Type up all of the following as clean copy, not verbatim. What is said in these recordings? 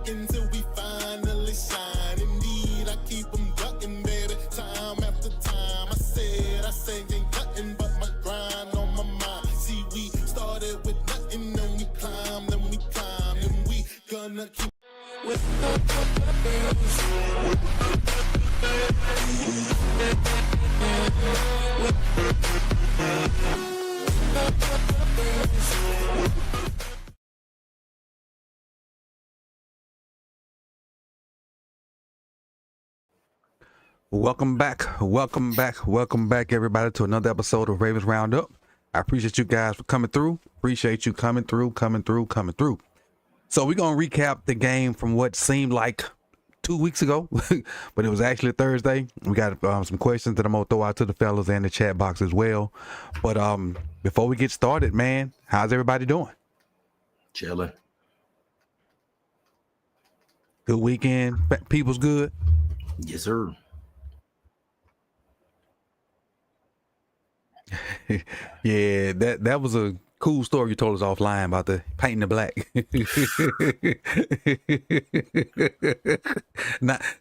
ducking till we finally shine. Indeed, I keep them ducking, baby, time after time. I say ain't nothing but my grind on my mind. See, we started with nothing, then we climbed, and we gonna keep. Welcome back, everybody, to another episode of Ravens Roundup. I appreciate you guys for coming through. Appreciate you coming through. So we're gonna recap the game from what seemed like 2 weeks ago, but it was actually Thursday. We got some questions that I'm gonna throw out to the fellas and the chat box as well. But before we get started, man, how's everybody doing? Chilling. Good weekend. People's good. Yes, sir. Yeah, that was a cool story you told us offline about the painting the black.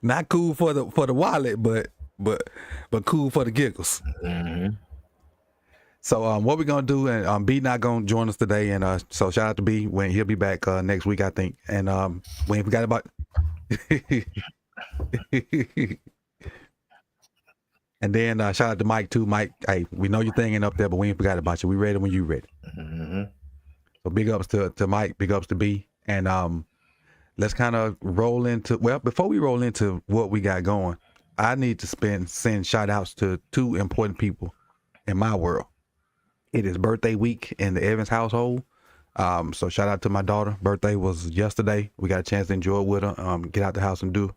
not cool for the wallet, but cool for the giggles. Mm-hmm. So what we're gonna do, and B not gonna join us today, and so shout out to B when he'll be back next week, I think. And we ain't forgot about. And then shout out to Mike too. Mike, hey, we know your thing ain't up there, but we ain't forgot about you. We ready when you ready. Mm-hmm. So big ups to Mike, big ups to B, and let's kind of roll into. Well, before we roll into what we got going, I need to send shout outs to two important people in my world. It is birthday week in the Evans household. So shout out to my daughter. Birthday was yesterday. We got a chance to enjoy it with her. Get out the house and do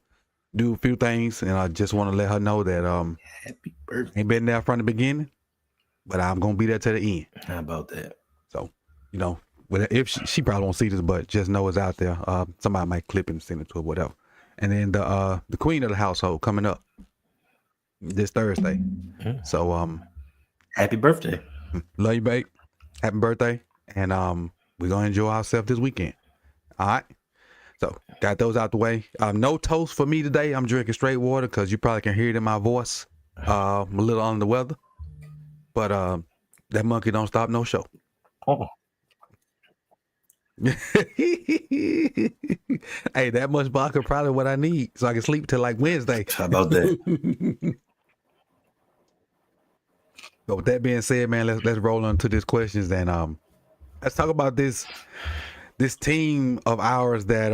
a few things, and I just want to let her know that Happy birthday. ain't been there from the beginning, but I'm gonna be there to the end. How about that? So, you know, if she probably won't see this, but just know it's out there. Somebody might clip it and send it to her, whatever. And then the queen of the household coming up this Thursday. Mm-hmm. So Happy birthday. love you, babe. Happy birthday, and we're gonna enjoy ourselves this weekend. All right. So got those out the way. No toast for me today. I'm drinking straight water because you probably can hear it in my voice. I'm a little under the weather, but that monkey don't stop no show. Oh. Hey, that much vodka probably what I need so I can sleep till like Wednesday. How about that? But with that being said, man, let's roll on to these questions and let's talk about this team of ours that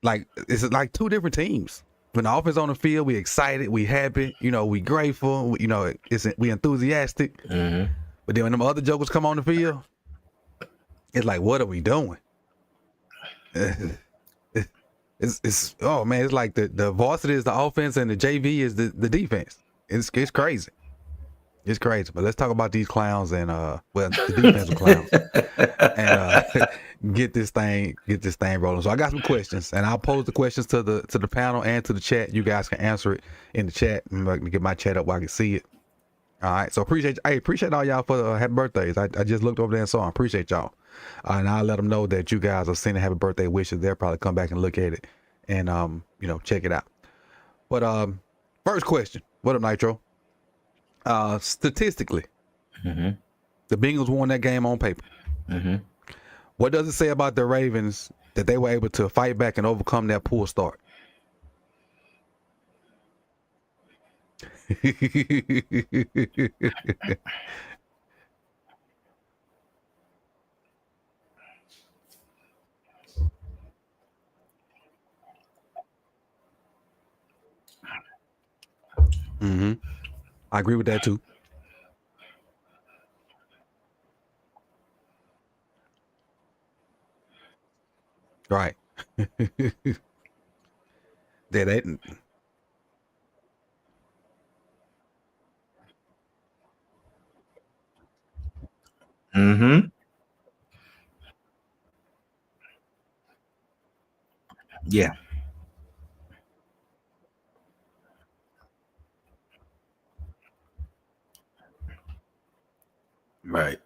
like it's like two different teams. When the offense on the field, we excited, we happy, you know, we grateful, we enthusiastic. Mm-hmm. But then when them other jokers come on the field, it's like, what are we doing? It's oh man, it's like the varsity is the offense and the JV is the defense. It's crazy. It's crazy. But let's talk about these clowns and well, the defensive clowns and get this thing rolling. So I got some questions, and I'll pose the questions to the panel and to the chat. You guys can answer it in the chat. I'm gonna get my chat up where I can see it. All right. So appreciate all y'all for the happy birthdays. I just looked over there and saw them. Appreciate y'all. And I'll let them know that you guys are sending happy birthday wishes. They'll probably come back and look at it and check it out. But first question. What up, Nitro? Statistically, Mm-hmm. the Bengals won that game on paper. Mm-hmm. What does it say about the Ravens that they were able to fight back and overcome that poor start? Mm-hmm. I agree with that too. Right. They Mm-hmm. Yeah. Right.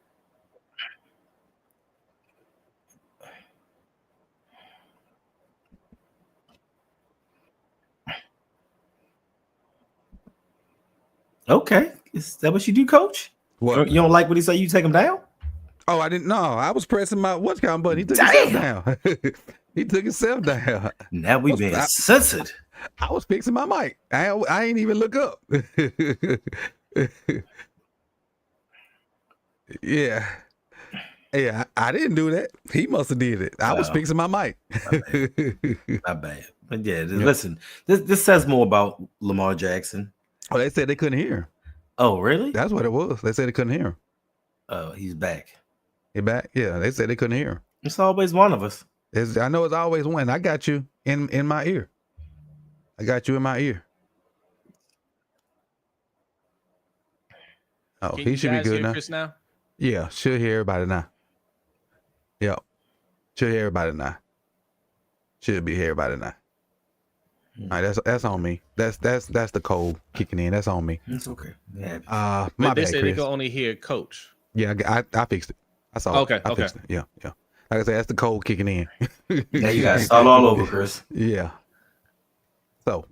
Okay, is that what you do, Coach? What? You don't like what he said? You take him down? Oh, I didn't know. I was pressing my what's count button. He took Damn. himself down. He took himself down. Now we being censored. I was fixing my mic. I ain't even look up. Yeah. Yeah, I didn't do that. He must have did it. I was fixing my mic. Not bad. But yeah, listen, this says more about Lamar Jackson. Oh, they said they couldn't hear him. Oh, really? That's what it was. They said they couldn't hear him. Oh, he's back. He back? Yeah, they said they couldn't hear him. It's always one of us. I know it's always one. I got you in my ear. I got you in my ear. Oh, he should be good now. Chris now. Yeah, should hear everybody now. Yep. Should hear everybody now. Should be here everybody now. All right, that's on me. That's the cold kicking in. That's on me. It's okay. Yeah. My They bad, said Chris. they could only hear Coach. Yeah, I fixed it. I saw it. I fixed it. Yeah. Like I said, that's the cold kicking in. Now you got to start all over, Chris. Yeah. So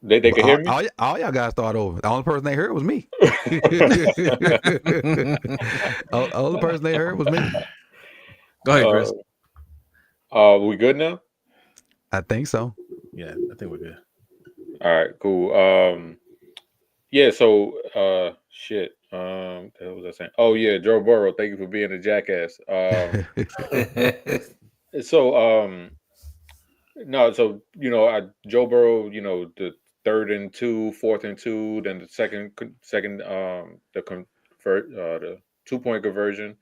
they can hear me. All y'all gotta start over. The only person they heard was me. Only person they heard was me. Go ahead, Chris. We good now? I think so. Yeah, I think we're good. All right, cool. Yeah, so shit. What the hell was I saying? Oh yeah, Joe Burrow, thank you for being a jackass. No, so Joe Burrow, the 3rd and 2, 4th and 2, then the second the 2-point conversion.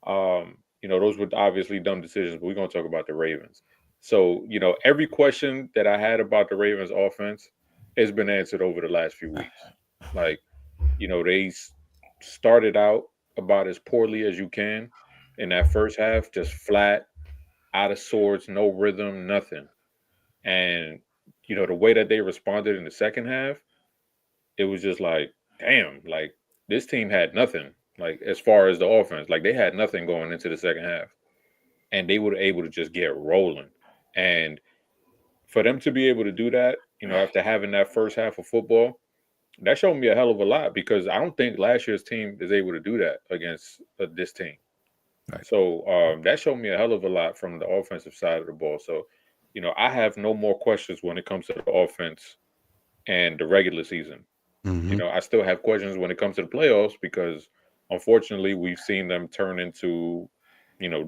Those were obviously dumb decisions, but we're gonna talk about the Ravens. So, every question that I had about the Ravens offense has been answered over the last few weeks. Like, they started out about as poorly as you can in that first half, just flat, out of sorts, no rhythm, nothing. And, the way that they responded in the second half, it was just like, damn, like this team had nothing, like as far as the offense, like they had nothing going into the second half. And they were able to just get rolling. And for them to be able to do that, after having that first half of football, that showed me a hell of a lot because I don't think last year's team is able to do that against this team. Right. So that showed me a hell of a lot from the offensive side of the ball. So, I have no more questions when it comes to the offense and the regular season. Mm-hmm. I still have questions when it comes to the playoffs because, unfortunately, we've seen them turn into,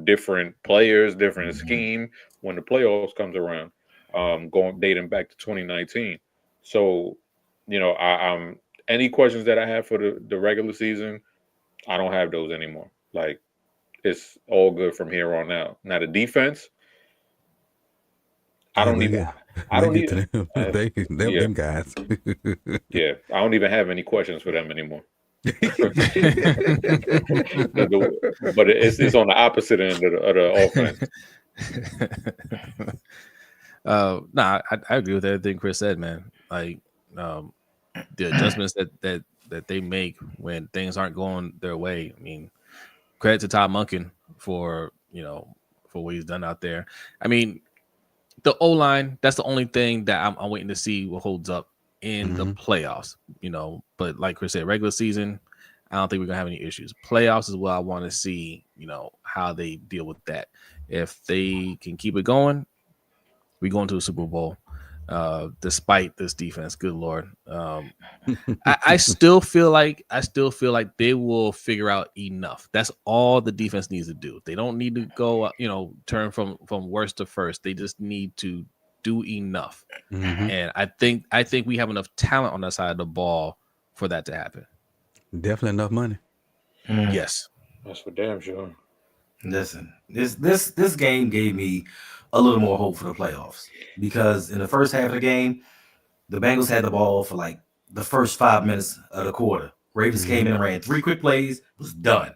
different players, different scheme when the playoffs comes around, dating back to 2019. So, I'm any questions that I have for the regular season, I don't have those anymore. Like, it's all good from here on out. Now the defense, I don't even them guys. Yeah, I don't even have any questions for them anymore. But it's on the opposite end of the offense. I agree with everything Chris said, man. Like the adjustments that they make when things aren't going their way. I mean, credit to Todd Monken for what he's done out there. I mean, the O-line, that's the only thing that I'm waiting to see what holds up in the playoffs. But like Chris said, regular season, I don't think we're gonna have any issues. Playoffs is what I want to see. How they deal with that. If they can keep it going, we go into a Super Bowl. Despite this defense, good Lord, I still feel like they will figure out enough. That's all the defense needs to do. They don't need to go, turn from worst to first. They just need to do enough. And I think we have enough talent on that side of the ball for that to happen. Definitely enough money. Yes, that's for damn sure. Listen, this game gave me a little more hope for the playoffs because in the first half of the game, the Bengals had the ball for like the first 5 minutes of the quarter. Ravens came in and ran 3 quick plays, was done.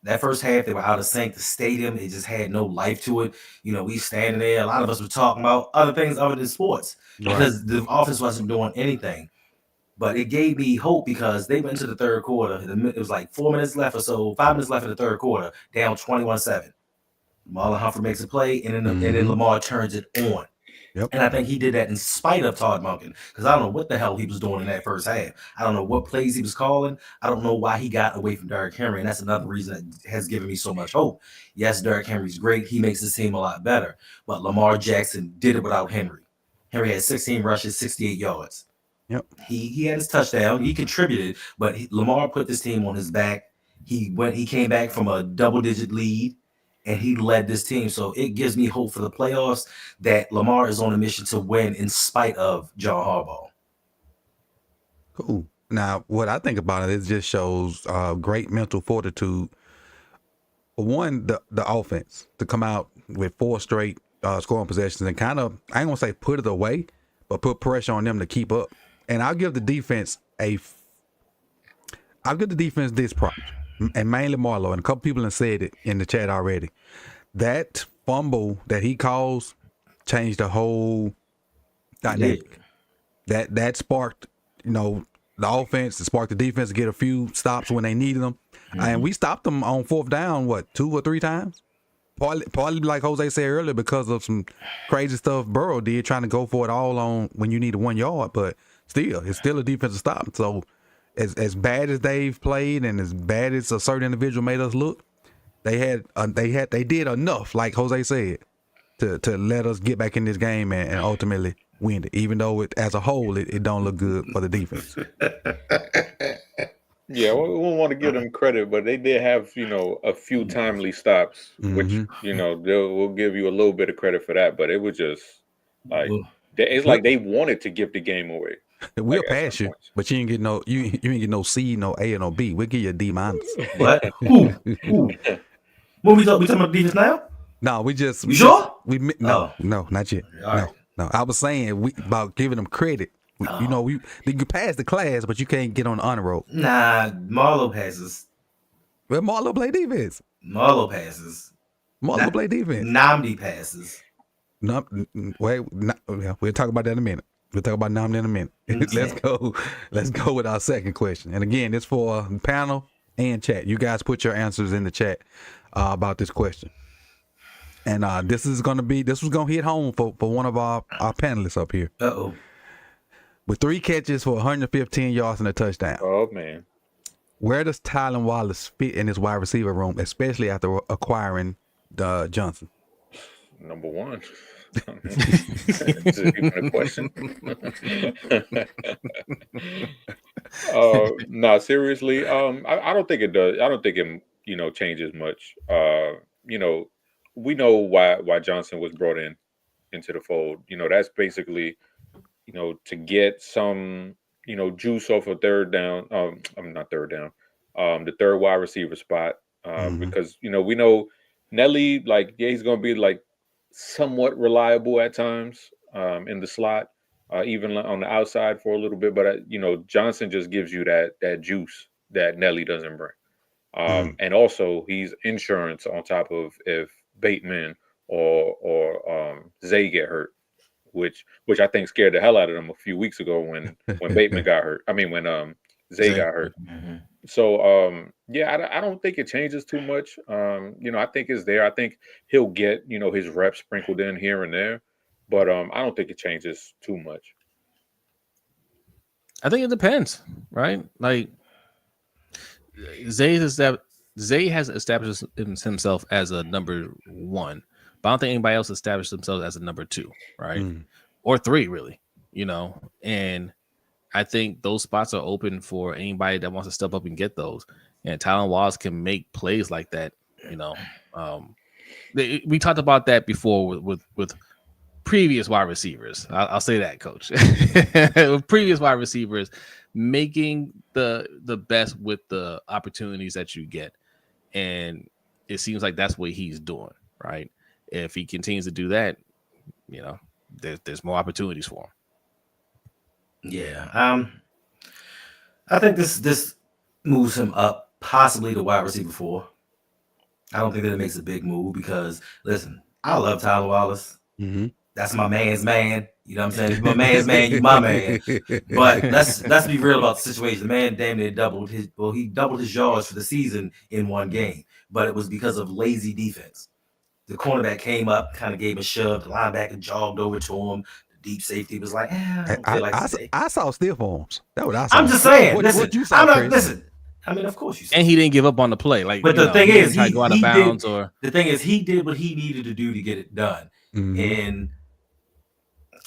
That first half, they were out of sync. The stadium, it just had no life to it. We standing there. A lot of us were talking about other things other than sports because the offense wasn't doing anything. But it gave me hope because they went into the third quarter. It was like 4 minutes left or so, 5 minutes left in the third quarter, down 21-7. Marlon Humphrey makes a play, and then Lamar turns it on. Yep. And I think he did that in spite of Todd Monken, because I don't know what the hell he was doing in that first half. I don't know what plays he was calling. I don't know why he got away from Derrick Henry, and that's another reason that has given me so much hope. Yes, Derrick Henry's great. He makes his team a lot better, but Lamar Jackson did it without Henry. Henry had 16 rushes, 68 yards. Yep. He had his touchdown. He contributed, but Lamar put this team on his back. He came back from a double-digit lead, and he led this team. So it gives me hope for the playoffs that Lamar is on a mission to win in spite of John Harbaugh. Cool. Now, what I think about it just shows great mental fortitude. For one, the offense to come out with 4 straight scoring possessions and kind of, I ain't gonna say put it away, but put pressure on them to keep up. And I'll give the defense this prop, and mainly Marlo, and a couple people have said it in the chat already. That fumble that he calls changed the whole dynamic. Yeah. That sparked, the offense, it sparked the defense to get a few stops when they needed them. And we stopped them on 4th down, 2 or 3 times? Partly like Jose said earlier, because of some crazy stuff Burrow did, trying to go for it all on when you need 1 yard, but it's still a defensive stop. So as bad as they've played and as bad as a certain individual made us look, they did enough, like Jose said, to let us get back in this game and ultimately win it, even though as a whole it don't look good for the defense. Yeah, we won't want to give them credit, but they did have, a few timely stops, which, we'll give you a little bit of credit for that. But it was just like, it's like they wanted to give the game away. We'll pass you, but you ain't get no C, no A, or no B. We'll give you a D-. What? Who? What we talking about defense now? No, we just. You sure? No, not yet. Right. No. I was saying about giving them credit. You can pass the class, but you can't get on the honor roll. Nah, Marlo passes. Well, Marlo play defense. Marlo passes. Marlo play defense. Namdi passes. No, we'll talk about that in a minute. We'll talk about Namdi in a minute. Let's go with our second question. And again, it's for panel and chat. You guys put your answers in the chat about this question. And this was gonna hit home for one of our panelists up here. Uh-oh. With 3 catches for 115 yards and a touchdown. Oh, man. Where does Tylan Wallace fit in his wide receiver room, especially after acquiring Johnson? Number 1. Is it even a question? No, seriously. I don't think it does. I don't think it, changes much. We know why Johnson was brought into the fold. That's basically, to get some, juice off a third down. Not third down. The third wide receiver spot. Because, we know Nelly, he's going to be somewhat reliable at times in the slot, even on the outside for a little bit. But, Johnson just gives you that juice that Nelly doesn't bring. And also he's insurance on top of if Bateman or Zay get hurt, which I think scared the hell out of them a few weeks ago when Bateman got hurt. I mean, when Zay got hurt. Mm-hmm. So I don't think it changes too much. I think it's there. I think he'll get his reps sprinkled in here and there, but I don't think it changes too much. I think it depends, right? Like Zay has established himself as a number 1, but I don't think anybody else established themselves as a number 2, right? Or 3, really, and I think those spots are open for anybody that wants to step up and get those. And Tylan Wallace can make plays like that. We talked about that before with previous wide receivers. I'll say that, Coach. With previous wide receivers, making the best with the opportunities that you get, and it seems like that's what he's doing. Right? If he continues to do that, there's more opportunities for him. Yeah. I think this moves him up, possibly to wide receiver 4. I don't think that it makes a big move because, listen, I love Tylan Wallace. Mm-hmm. That's my man's man. You know what I'm saying? If you're my man's man, you my man. But let's be real about the situation. The man damn near doubled his yards for the season in one game, but it was because of lazy defense. The cornerback came up, kind of gave him a shove. The linebacker jogged over to him. The deep safety was like, I don't feel like today. I saw stiff arms. That's what I saw. I'm just saying. What Listen, you saw, I'm not. Chris? Listen. I mean, of course you saw. And he didn't give up on the play. Like, but the thing he is, didn't try to go out of bounds the thing is, he did what he needed to do to get it done. And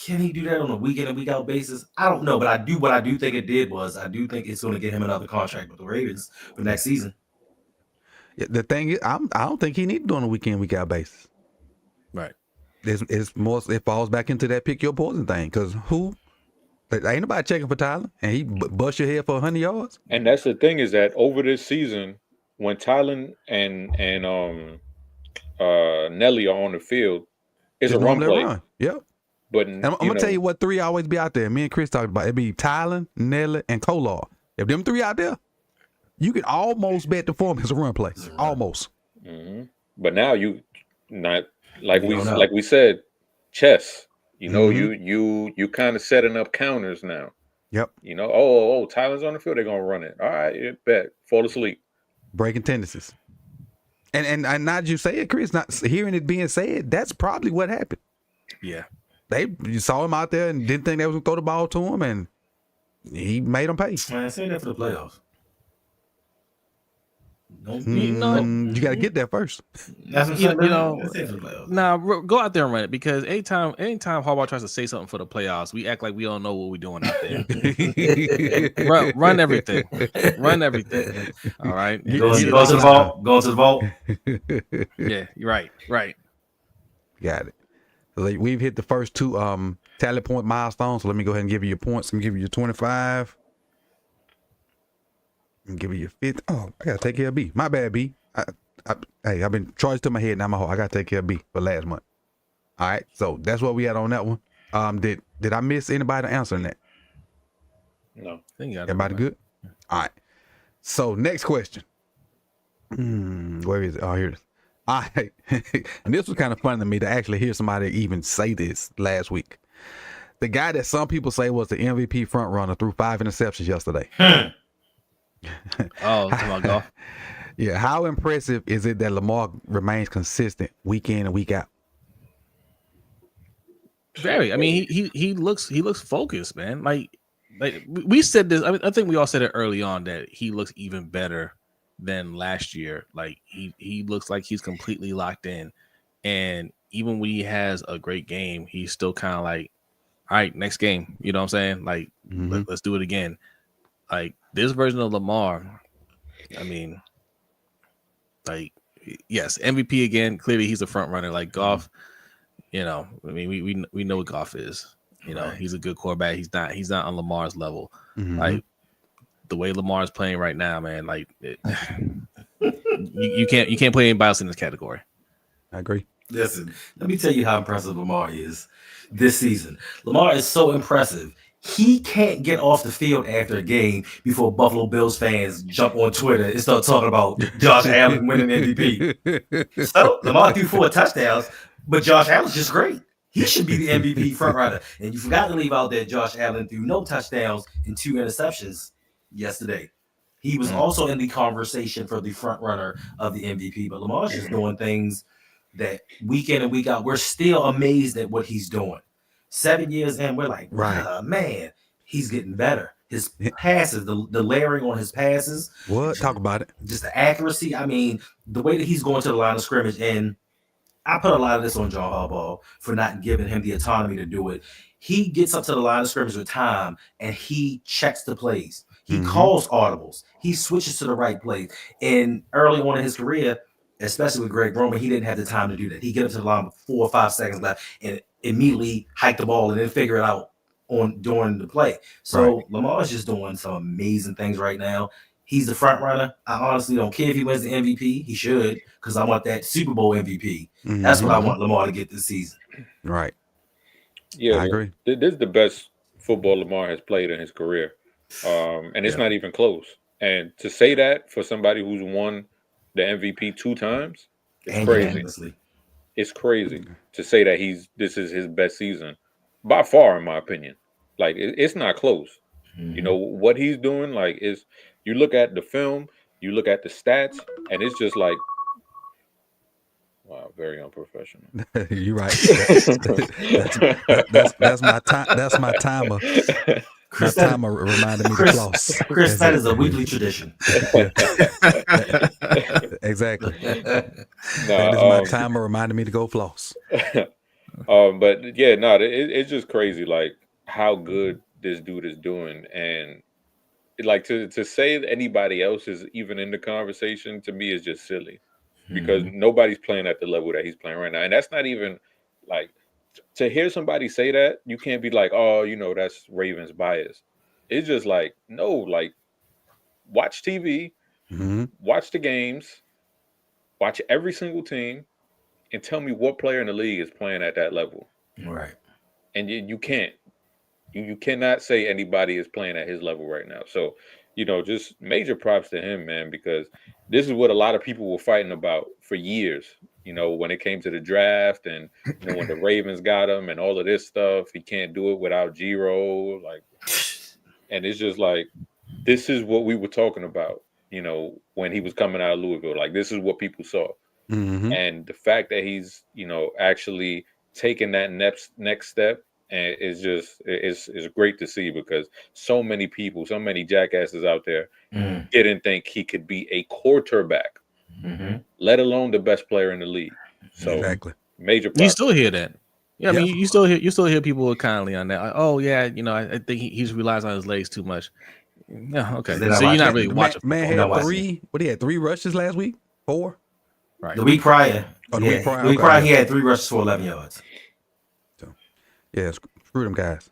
can he do that on a week in and week out basis? I don't know, but what I do think it did was I do think it's going to get him another contract with the Ravens for next season. Yeah, the thing is, I don't think he needs to do on a week in, week out basis. Right. It's more. It falls back into that pick your poison thing. Because ain't nobody checking for Tyler, and he bust your head for 100 yards. And that's the thing is that over this season, when Tylan and Nelly are on the field, it's a run play. Yep. But and I'm gonna tell you what three always be out there. Me and Chris talked about it. Be Tylan, Nelly, and Kolar. If them three out there, you can almost bet the form is a run play. Almost. Mm-hmm. But now you not like we said, chess. You know, you kind of setting up counters now. Yep. You know, oh, Tylan's on the field, they're gonna run it. All right, bet. Fall asleep. Breaking tendencies. And not you say it, Chris, not hearing it being said, that's probably what happened. Yeah. You saw him out there and didn't think they was gonna throw the ball to him, and he made them pay. Man, say that for the playoffs. You got to get there first. That's what I'm saying. Nah, go out there and run it, because anytime Harbaugh tries to say something for the playoffs, we act like we don't know what we're doing out there. run everything. Run everything. All right. Go to the vault. Go to the vault. Yeah, you're right. Got it. So we've hit the first two tally point milestones. So let me go ahead and give you your points. I'm gonna give you your 25. And give you your 50. Oh, I gotta take care of B. My bad, B. Hey, I've been charged to my head now. I gotta take care of B for last month. All right, so that's what we had on that one. Did I miss anybody answering that? No. Everybody good? All right. So next question. Where is it? Oh, here it is. All right. And this was kind of funny to me to actually hear somebody even say this last week. The guy that some people say was the MVP front runner threw 5 interceptions yesterday. Oh, come on, golf. Yeah, how impressive is it that Lamar remains consistent week in and week out? Very. I mean, he looks focused, man. Like we said this. I think we all said it early on that he looks even better than last year. Like he looks like he's completely locked in, and even when he has a great game, he's still kind of like, all right, next game. You know what I'm saying? Like, let's do it again. Like this version of Lamar, I mean, like, yes, MVP again. Clearly, he's a front runner. Like Goff, you know, I mean, we know what Goff is. You know, he's a good quarterback. He's not on Lamar's level. Like the way Lamar's playing right now, man. Like you can't play anybody else in this category. I agree. Listen, let me tell you how impressive Lamar is this season. Lamar is so impressive. He can't get off the field after a game before Buffalo Bills fans jump on Twitter and start talking about Josh Allen winning MVP. So Lamar threw 4 touchdowns, but Josh Allen's just great. He should be the MVP front runner. And you forgot to leave out that Josh Allen threw no touchdowns and 2 interceptions yesterday. He was also in the conversation for the front runner of the MVP, but Lamar's just doing things that week in and week out, we're still amazed at what he's doing. 7 years in, we're like, man, he's getting better. His passes, the layering on his passes. What? Talk about it. Just the accuracy. I mean, the way that he's going to the line of scrimmage, and I put a lot of this on John Harbaugh for not giving him the autonomy to do it. He gets up to the line of scrimmage with time, and he checks the plays. He calls audibles. He switches to the right place. And early on in his career, especially with Greg Roman, he didn't have the time to do that. He get up to the line with 4 or 5 seconds left and immediately hike the ball and then figure it out during the play. So Lamar's just doing some amazing things right now. He's the front runner. I honestly don't care if he wins the MVP. He should, because I want that Super Bowl MVP. That's what I want Lamar to get this season. Right. Yeah, I agree. This is the best football Lamar has played in his career. And it's not even close. And to say that for somebody who's won the MVP 2 times, it's crazy. It's crazy to say that this is his best season by far, in my opinion. Like it's not close. You know what he's doing. Like you look at the film, you look at the stats, and it's just like Wow, very unprofessional. You're right. That's my time. That's my timer. My Chris, that, timer reminded me to Chris, floss. Chris, That's that it. is a weekly tradition. Yeah, exactly. That is my No, timer reminding me to go floss. but yeah, no, it's just crazy, like how good this dude is doing, and like to say that anybody else is even in the conversation to me is just silly, because nobody's playing at the level that he's playing right now, and that's not even like to hear somebody say that you can't be like, oh, that's Ravens bias. It's just like no, like watch TV, Hmm. watch the games, watch every single team, and tell me what player in the league is playing at that level. Right. And you can't. You cannot say anybody is playing at his level right now. So, just major props to him, man, because this is what a lot of people were fighting about for years. When it came to the draft, and when the Ravens got him and all of this stuff, he can't do it without Giro. Like, and it's just like this is what we were talking about. When he was coming out of Louisville, like this is what people saw. Hmm. And the fact that he's actually taking that next step, and it's great to see, because so many people, so many jackasses out there didn't think he could be a quarterback, let alone the best player in the league. So Exactly. major You props. still hear that. Yeah, I Yeah. mean, you still hear people kindly on that. Like, oh yeah, I think he relies on his legs too much. Yeah, okay. They're not So you're not watching. really watching Man football. You're not had watching. three. What he had 3 rushes last week? 4. Right. The week prior, Oh, the week prior? the week Okay, prior, yeah. he had 3 rushes for 11 yards. Yeah, screw them guys.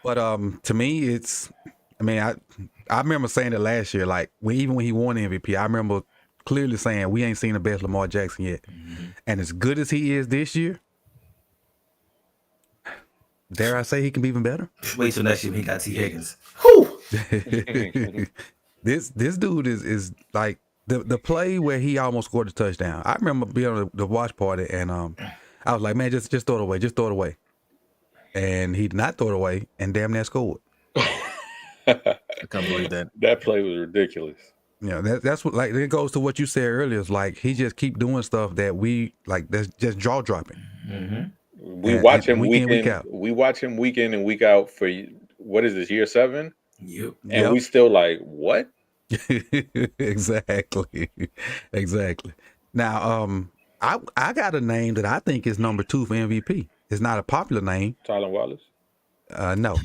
But to me, it's. I mean, I remember saying it last year. Like even when he won MVP, I remember clearly saying we ain't seen the best Lamar Jackson yet. And as good as he is this year, dare I say he can be even better? Wait till next year when he got T. Higgins. Whew! This dude is like the play where he almost scored a touchdown. I remember being on the watch party, and I was like, man, just throw it away, just throw it away. And he did not throw it away, and damn near scored. I can't believe that. That play was ridiculous. That's what, like, it goes to what you said earlier. It's like he just keep doing stuff that we like. That's just jaw dropping. We watch him week in, week in. out. We watch him week in and week out for what is this, year 7? Yep. And we still like, what? Exactly. Now, I got a name that I think is number 2 for MVP. It's not a popular name. Tylan Wallace. No,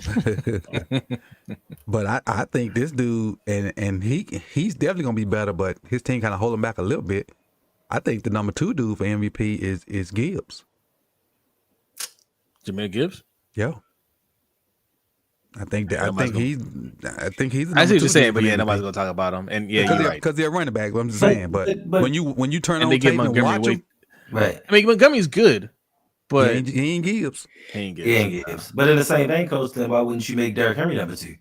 but I think this dude and he's definitely gonna be better, but his team kind of hold him back a little bit. I think the number 2 dude for MVP is Gibbs. Jameer Gibbs. Yo, I think he's. I think he's. The I see what number 2 you're saying, dude but for yeah, MVP. nobody's gonna talk about him. And yeah, you're right. Because they're running back. I'm just saying, but when you turn And on they give tape and Montgomery watch way. him, Right. I mean, Montgomery's good, but he ain't Gibbs. he ain't good. He ain't Gibbs. But in the same vein, coach, then why wouldn't you make Derrick Henry number 2?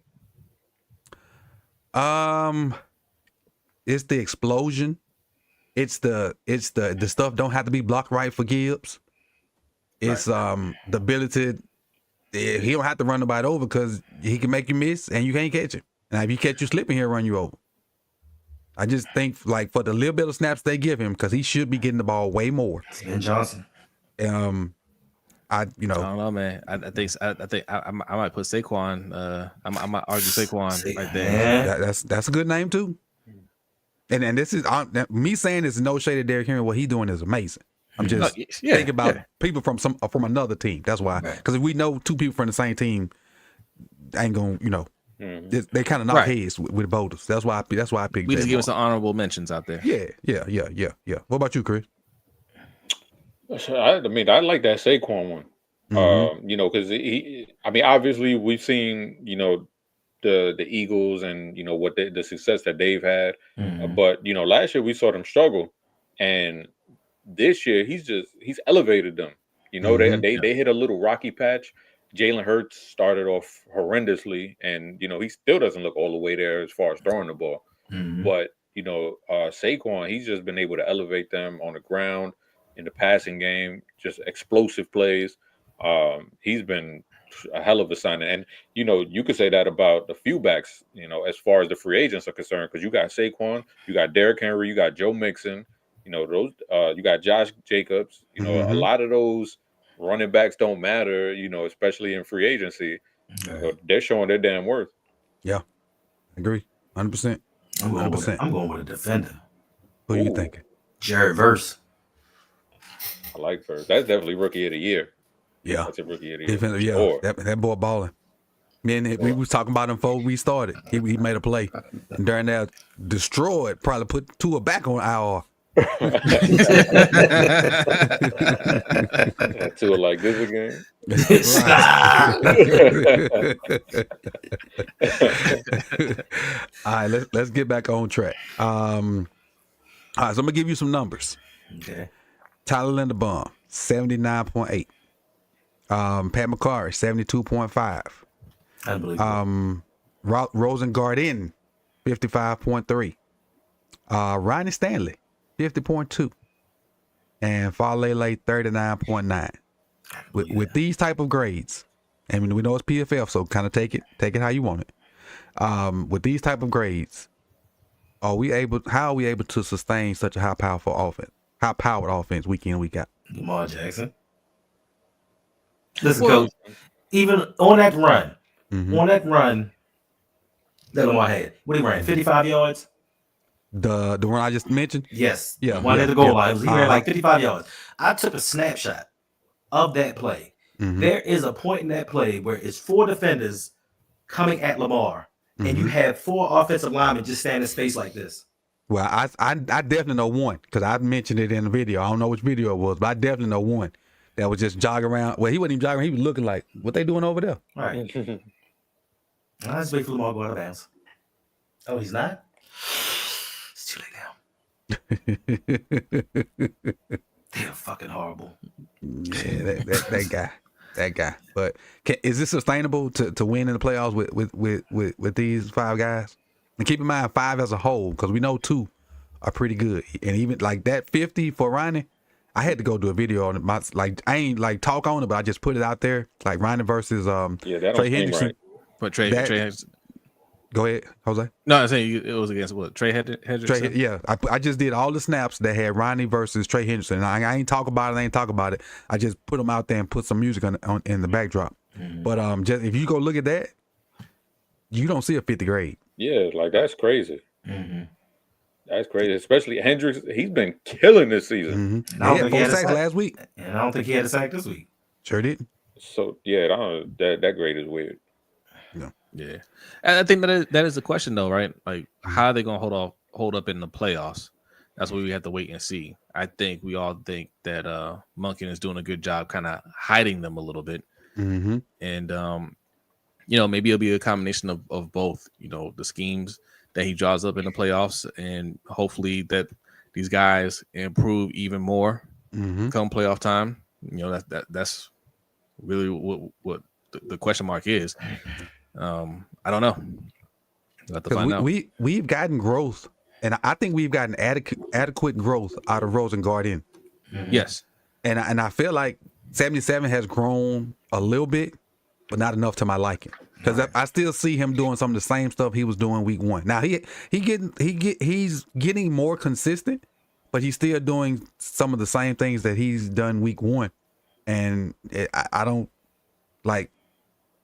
It's the explosion. It's the stuff don't have to be blocked right for Gibbs. It's the ability. He don't have to run nobody over because he can make you miss and you can't catch him. And if you catch you slipping, he'll run you over. I just think like for the little bit of snaps they give him, because he should be getting the ball way more. Ben Johnson. I I don't know, man. I think I might put Saquon. I might argue Saquon right there. Yeah. That's a good name too. And this is me saying this is no shade at Derrick Henry. What he doing is amazing. I'm just thinking about people from another team. That's why. Because if we know 2 people from the same team, ain't gonna they kind of knock heads with boulders. That's why I picked. We just give us some honorable mentions out there. Yeah. What about you, Chris? I mean, I like that Saquon one. Because obviously we've seen, the Eagles and what the success that they've had, but last year we saw them struggle, and this year he's elevated them. They hit a little rocky patch. Jalen Hurts started off horrendously, and he still doesn't look all the way there as far as throwing the ball. But Saquon, he's just been able to elevate them on the ground, in the passing game, just explosive plays. He's been a hell of a signing, and you could say that about the few backs, as far as the free agents are concerned, because you got Saquon, you got Derrick Henry, you got Joe Mixon, You know, those you got Josh Jacobs. You know, a Mhm. lot of those running backs don't matter. You know, especially in free agency. You know, they're showing their damn worth. Yeah, agree, 100%. I'm going with 100%. I'm going with a defender. Who you Ooh. thinking? Jared Verse. I like first. That's definitely rookie of the year. Yeah, That's a rookie of the year. defensive. For Yeah, sure. that boy balling. Man, we was talking about him before we started. He made a play, and during that, destroyed. Probably put Tua back on IR. To it like this again. All right, let's get back on track. All right, so I'm gonna give you some numbers. Okay. Tyler Linderbaum, 79.8. Pat McCarry, 72.5. Unbelievable. Rosengarten, 55.3. Ronnie Stanley, 50.2. And Falele, 39.9. With these type of grades, and we know it's PFF, so kind of take it how you want it. With these type of grades, how are we able to sustain such a high powered offense week in, week out? Lamar Jackson. Listen, Coach, even on that run, that Lamar had, what he ran, 55 yards? The one I just mentioned? Yes. Yeah. One at the goal line. He ran Uh-huh. like 55 yards. I took a snapshot of that play. Mhm. There is a point in that play where it's 4 defenders coming at Lamar, and you Mhm. have 4 offensive linemen just standing in space like this. Well, I definitely know one because I mentioned it in the video. I don't know which video it was, but I definitely know one that was just jogging around. Well, he wasn't even jogging. He was looking like, what they doing over there? All right. Let's wait for Lamar to go out of bounds. Oh, he's not? It's too late now. They're fucking horrible. Yeah, that guy. But is this sustainable to win in the playoffs with these 5 guys? And keep in mind 5 as a whole, because we know 2 are pretty good. And even like that 50 for Ronnie, I had to go do a video on it. I ain't like talk on it, but I just put it out there. Like Ronnie versus that don't Trey seem Henderson. right. But Trey Go ahead, Jose. No, I'm saying it was against what? Trey Hendrickson? Yeah, I just did all the snaps that had Ronnie versus Trey Henderson. I ain't talk about it. I just put them out there and put some music on in the backdrop. But just if you go look at that, you don't see a 50 grade. Yeah, like that's crazy. That's crazy. Especially Hendricks. He's been killing this season. He had 4 sacks last week. And I don't think he had a sack this week. Sure did. So yeah, I don't know, that grade is weird. Yeah, and I think that is the question though, right? Like, how are they gonna hold up in the playoffs? That's what we have to wait and see. I think we all think that Monken is doing a good job, kind of hiding them a little bit, Mm-hmm. and maybe it'll be a combination of both. You know, the schemes that he draws up in the playoffs, and hopefully that these guys improve even more come playoff time. You know, that's really what the question mark is. I don't know. We'll have to find out. We've gotten growth, and I think we've gotten adequate growth out of Rosengarten. Yes, and I feel like 77 has grown a little bit, but not enough to my liking. Because I still see him doing some of the same stuff he was doing week 1. Now he's getting more consistent, but he's still doing some of the same things that he's done week 1, and I don't like.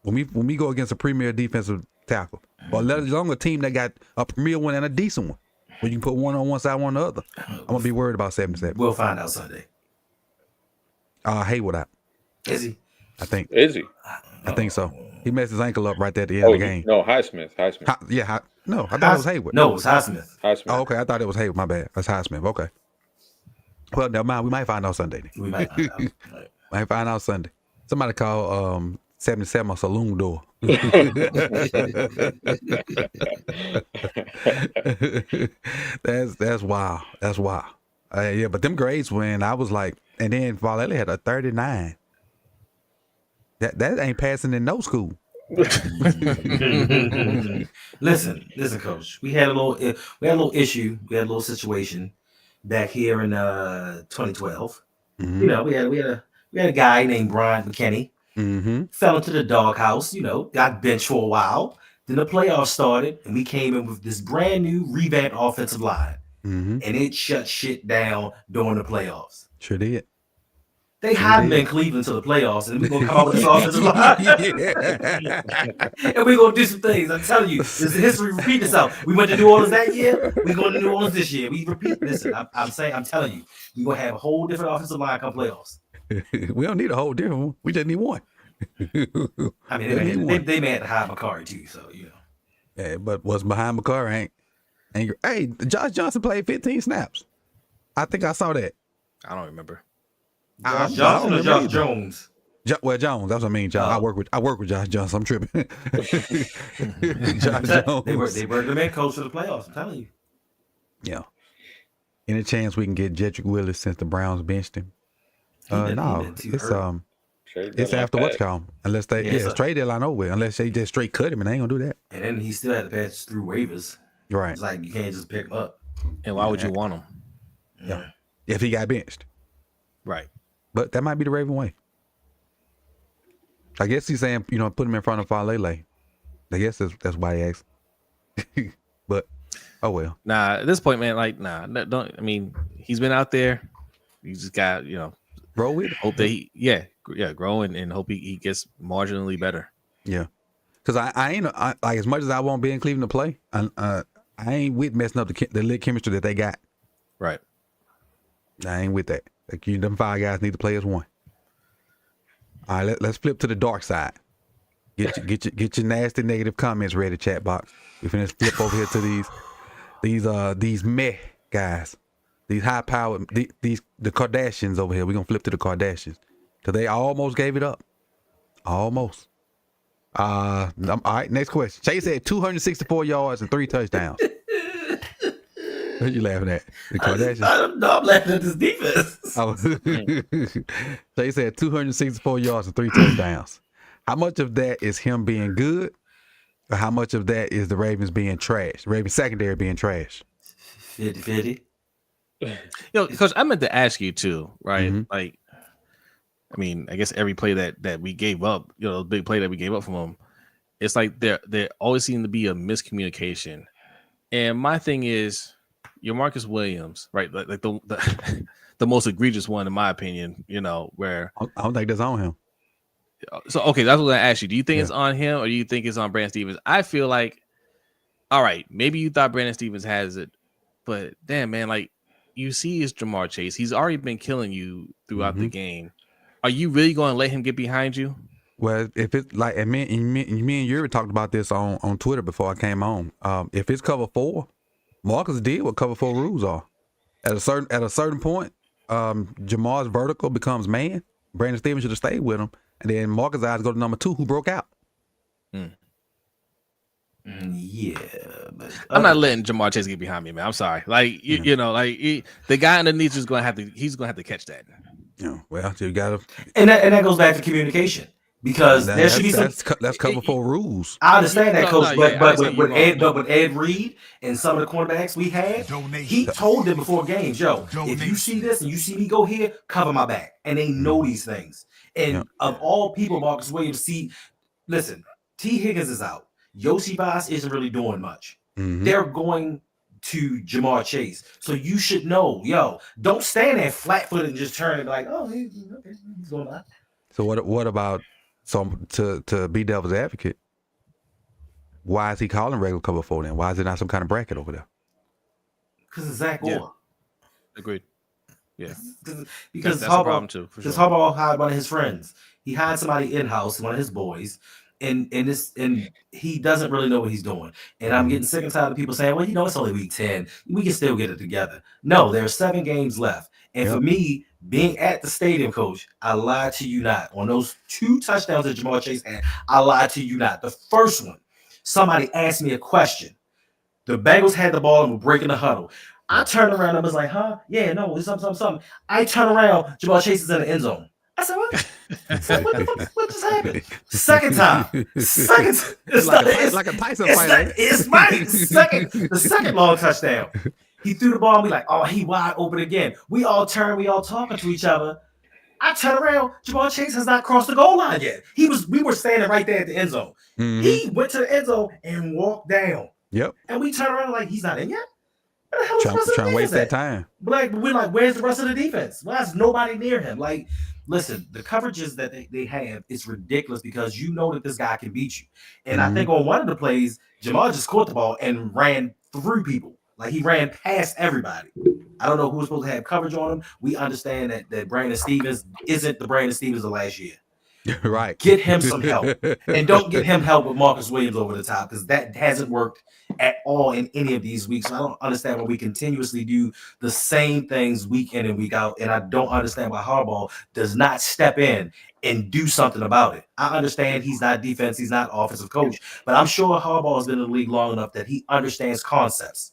When we go against a premier defensive tackle, or let alone a team that got a premier one and a decent one, where you can put one on one side, one on the other, I'm gonna be worried about 77. We'll find out Sunday. Hayward out. Is he? I think. Is he? I think so. He messed his ankle up right there at the end of the game. No, Highsmith. No, I thought it was Hayward. No, it was Highsmith. Oh, okay. I thought it was Hayward. My bad. That's Highsmith. Okay. Well, never mind. We might find out Sunday. We might find out. Might find out Sunday. Somebody call 77 a saloon door. That's wild. That's wild. Yeah, but them grades when I was like, and then Valele had a 39. That ain't passing in no school. Listen, Coach. We had a little issue. We had a little situation back here in 2012. Mm-hmm. You know, we had a guy named Brian McKinney. Mm-hmm. Fell into the doghouse. You know, got benched for a while. Then the playoffs started, and we came in with this brand new revamped offensive line. and it shut shit down during the playoffs. Sure did. They hadn't been Cleveland to the playoffs, and we're gonna come out with this offensive line, and we're gonna do some things. I'm telling you, this history repeat itself. We went to New Orleans that year. We're going to New Orleans this year. We repeat. Listen, I'm telling you, we're gonna have a whole different offensive line come playoffs. We don't need a whole different one. We just need one. I mean, they may have to hire McCarry too, so you know. Yeah, but what's behind McCarry ain't. Hey, Josh Johnson played 15 snaps. I think I saw that. I don't remember. Josh Johnson or Josh Jones? Well, Jones. That's what I mean. John. I work with Josh Johnson. I'm tripping. Josh Jones. They were the main coach for the playoffs. I'm telling you. Yeah. Any chance we can get Jedrick Willis since the Browns benched him? No, it's after what's called. Unless they it's trade deadline over with. Unless they just straight cut him, and they ain't gonna do that. And then he still had to pass through waivers. Right. It's like you can't just pick him up. And why would you want him? Yeah. If he got benched. Right. But that might be the Raven way. I guess he's saying, put him in front of Falele. I guess that's why he asked. But oh well. Nah, at this point, man, don't. I mean, he's been out there. You just got, roll with it. Hope that grow and hope he gets marginally better. Yeah, because I ain't like as much as I want Ben Cleveland to play. I ain't with messing up the lit chemistry that they got. Right. I ain't with that. Like them 5 guys need to play as one. All right, let's flip to the dark side. Get your nasty negative comments ready, chat box. We finna flip over here to these meh guys, these high powered the Kardashians over here. We're gonna flip to the Kardashians because they almost gave it up. Almost. All right, next question. Chase had 264 yards and 3 touchdowns. What are you laughing at? The Kardashians? I'm laughing at this defense. Chase had 264 yards and 3 touchdowns. How much of that is him being good, or how much of that is the Ravens being trash? Ravens secondary being trash? 50-50. Coach, I meant to ask you too, right? Mm-hmm. Like, I mean, I guess every play that we gave up, the big play that we gave up from them, it's like there always seems to be a miscommunication. And my thing is, your Marcus Williams, right? Like the most egregious one, in my opinion. Where I don't think that's on him. So okay, that's what I asked you. Do you think it's on him, or do you think it's on Brandon Stevens? I feel like, all right, maybe you thought Brandon Stevens has it, but damn, man, like you see, it's Jamar Chase. He's already been killing you throughout the game. Are you really going to let him get behind you? Well, if it's like, and me and Yuri talked about this on Twitter before I came on. If it's cover 4, Marcus did what cover 4 rules are. At a certain point, Jamar's vertical becomes man. Brandon Stevens should have stayed with him, and then Marcus' eyes go to number 2, who broke out. Yeah, but I'm not letting Jamar Chase get behind me, man. I'm sorry. Like the guy underneath is going to have to. He's going to have to catch that. Yeah, well, you got to, and that goes back to communication. Because there should be that's cover 4 rules. I understand that, Coach, but with Ed Reed and some of the cornerbacks we had, he told them before games, if you see this and you see me go here, cover my back. And they know these things. And of all people, Marcus Williams, listen, T. Higgins is out. Yoshi Voss isn't really doing much. They're going to Jamar Chase. So you should know, don't stand there flat-footed and just turn it like, oh, he's going by. So what about... So to be devil's advocate, why is he calling regular cover 4 then? Why is it not some kind of bracket over there? Because it's Zach Orr. Yeah. Agreed. Yeah. Because that's a problem too. Because Harbaugh hired one of his friends. He hired somebody in-house, one of his boys, and he doesn't really know what he's doing. And I'm getting sick and tired of people saying, well, it's only week 10. We can still get it together. No, there are 7 games left. And for me, being at the stadium, Coach, I lied to you not. On those 2 touchdowns that Jamar Chase had, I lied to you not. The first one, somebody asked me a question. The Bengals had the ball and were breaking the huddle. I turned around and I was like, yeah, no, it's something. I turn around, Jamar Chase is in the end zone. I said, what? What just happened? Second time. It's like a Tyson fight. It's right. The second long touchdown. He threw the ball and we like, oh, he wide open again. We all turn, we all talking to each other. I turn around, Jamar Chase has not crossed the goal line yet. We were standing right there at the end zone. He went to the end zone and walked down. Yep. And we turned around like, he's not in yet? Trying to waste that time. Like, we're like, where's the rest of the defense? Why is nobody near him? Like, listen, the coverages that they have is ridiculous because you know that this guy can beat you. And I think on one of the plays, Jamal just caught the ball and ran through people. Like, he ran past everybody. I don't know who was supposed to have coverage on him. We understand that Brandon Stevens isn't the Brandon Stevens of last year. Right. Get him some help. And don't get him help with Marcus Williams over the top because that hasn't worked at all in any of these weeks. So I don't understand why we continuously do the same things week in and week out. And I don't understand why Harbaugh does not step in and do something about it. I understand he's not defense, he's not offensive coach, but I'm sure Harbaugh has been in the league long enough that he understands concepts.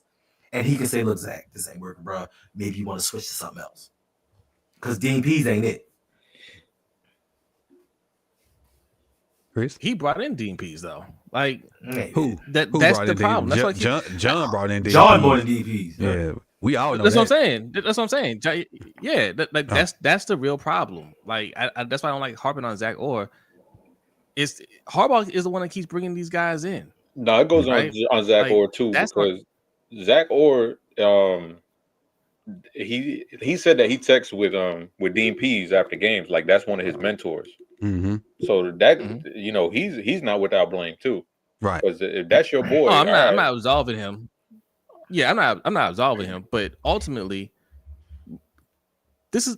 And he can say, look, Zach, this ain't working, bro. Maybe you want to switch to something else. Because Dean Pease ain't it. Chris? He brought in Dean Pease though. Like who? That's brought the in problem. Dean? That's why John brought in Dean. John brought in Dean Pease. Yeah, we all know that's that. what I'm saying. That's what I'm saying. Yeah, that's the real problem. Like that's why I don't like harping on Zach Orr. It's Harbaugh is the one that keeps bringing these guys in. No, it goes on Zach Like, Orr too because Zach Orr, he said that he texts with Dean Pease after games, like that's one of his mentors. Mm-hmm. So that you know he's not without blame too, right? Because if that's your boy, I'm not absolving him. Yeah, I'm not absolving him, but ultimately, this is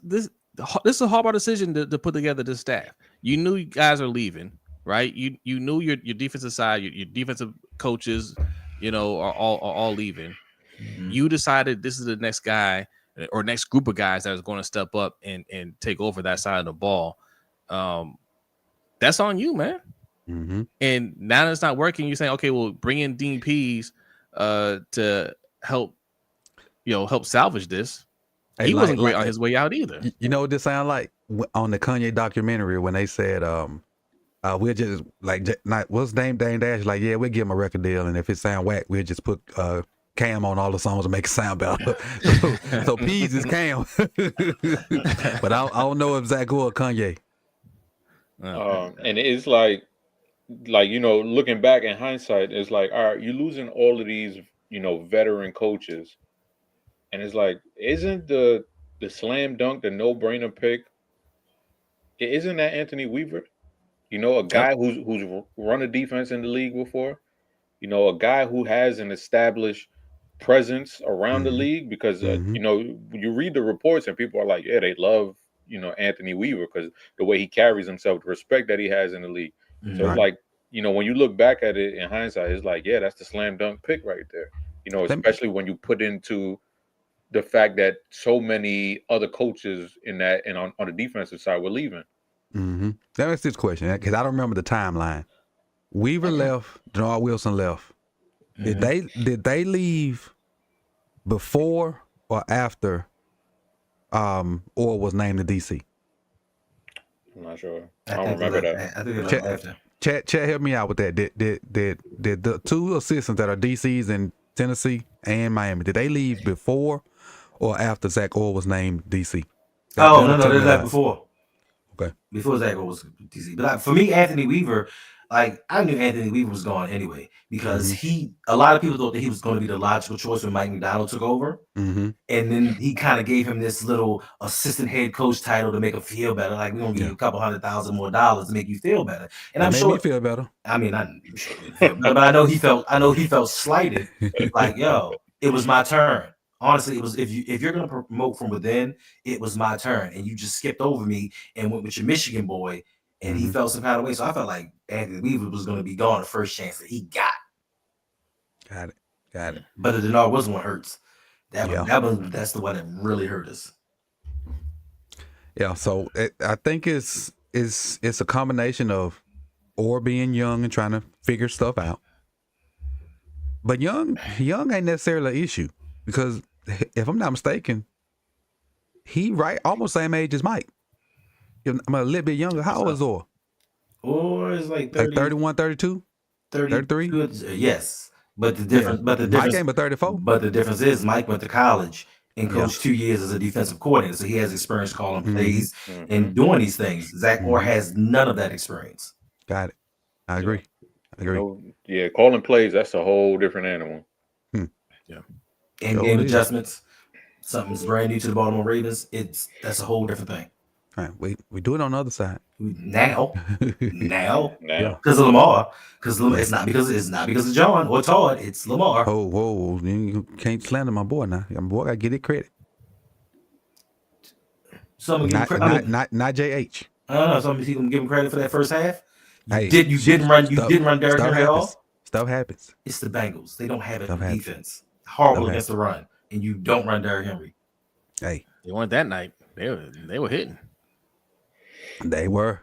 a Harbaugh decision to put together this staff. You knew you guys are leaving, right? You knew your defensive side, your defensive coaches, you know, are all leaving. Mm-hmm. You decided this is the next guy or next group of guys that is going to step up and take over that side of the ball. That's on you, man. Mm-hmm. And now that it's not working, you're saying, okay, well, bring in Dean Pease to help salvage this. Hey, he wasn't great on his way out either. You know what this sound like on the Kanye documentary when they said, we'll just what's name Dame Dash? Like, yeah, we'll give him a record deal, and if it sound whack, we'll just put Cam on all the songs to make it sound better. so Pease is Cam, but I don't know if Zach or Kanye. And it's like you know, looking back in hindsight, it's like, all right, you're losing all of these, you know, veteran coaches, and it's like, isn't the slam dunk the no-brainer pick? Isn't that Anthony Weaver? You know, a guy who's run a defense in the league before. You know, a guy who has an established presence around the league because you know, you read the reports and people are like, yeah, they love, you know, Anthony Weaver because the way he carries himself, the respect that he has in the league. So it's like, you know, when you look back at it in hindsight, it's like, yeah, that's the slam dunk pick right there. You know, especially when you put into the fact that so many other coaches on the defensive side were leaving. Mm-hmm. That's this question because I don't remember the timeline. Weaver left, Denard Wilson left. Mm-hmm. Did they leave before or after or was named the DC? I'm not sure. I don't remember that. I think it was after. Chat, help me out with that. Did the two assistants that are DCs in Tennessee and Miami, did they leave before or after Zach Orr was named DC? No, they left before. Okay. Before Zach Orr was DC. But for me, Anthony Weaver, like, I knew Anthony Weaver was gone anyway because a lot of people thought that he was going to be the logical choice when Mike McDonald took over. Mm-hmm. And then he kind of gave him this little assistant head coach title to make him feel better. Like, we're going to give you a couple $100,000 more to make you feel better. And I'm sure me feel better. I mean, I'm sure he feel better, but I know he felt slighted. Like, yo, it was my turn. Honestly, it was if you're going to promote from within, it was my turn, and you just skipped over me and went with your Michigan boy, and he felt some kind of way. So I felt like Anthony Weaver was going to be gone the first chance that he got. Got it. But the Denard Wilson one hurts. That's the one that really hurt us. Yeah, so I think it's a combination of Orr being young and trying to figure stuff out, but young ain't necessarily an issue because if I'm not mistaken, he almost same age as Mike. I'm a little bit younger. How old is Orr? Orr is like 30, 31, 32, 33. Yes, but the difference, Mike ain't but 34. But the difference is Mike went to college and coached 2 years as a defensive coordinator, so he has experience calling plays and doing these things. Zach Orr has none of that experience. Got it. I agree. You know, calling plays, that's a whole different animal. Yeah. in-game Sure is. adjustments, something's brand new to the Baltimore Ravens, that's a whole different thing. All right, we do it on the other side. Now, Now, because of Lamar, it's not because of John or Todd, it's Lamar. Oh, whoa, you can't slander my boy now. My boy gotta get it credit. Some give him Not JH. I don't know. Some people give him credit for that first half. Hey, you didn't run Derrick Henry at all. Stuff happens. It's the Bengals. They don't have a Stuff happens. defense. Horrible against the run, and you don't run Derrick Henry. Hey, They weren't that night. They were hitting. they were.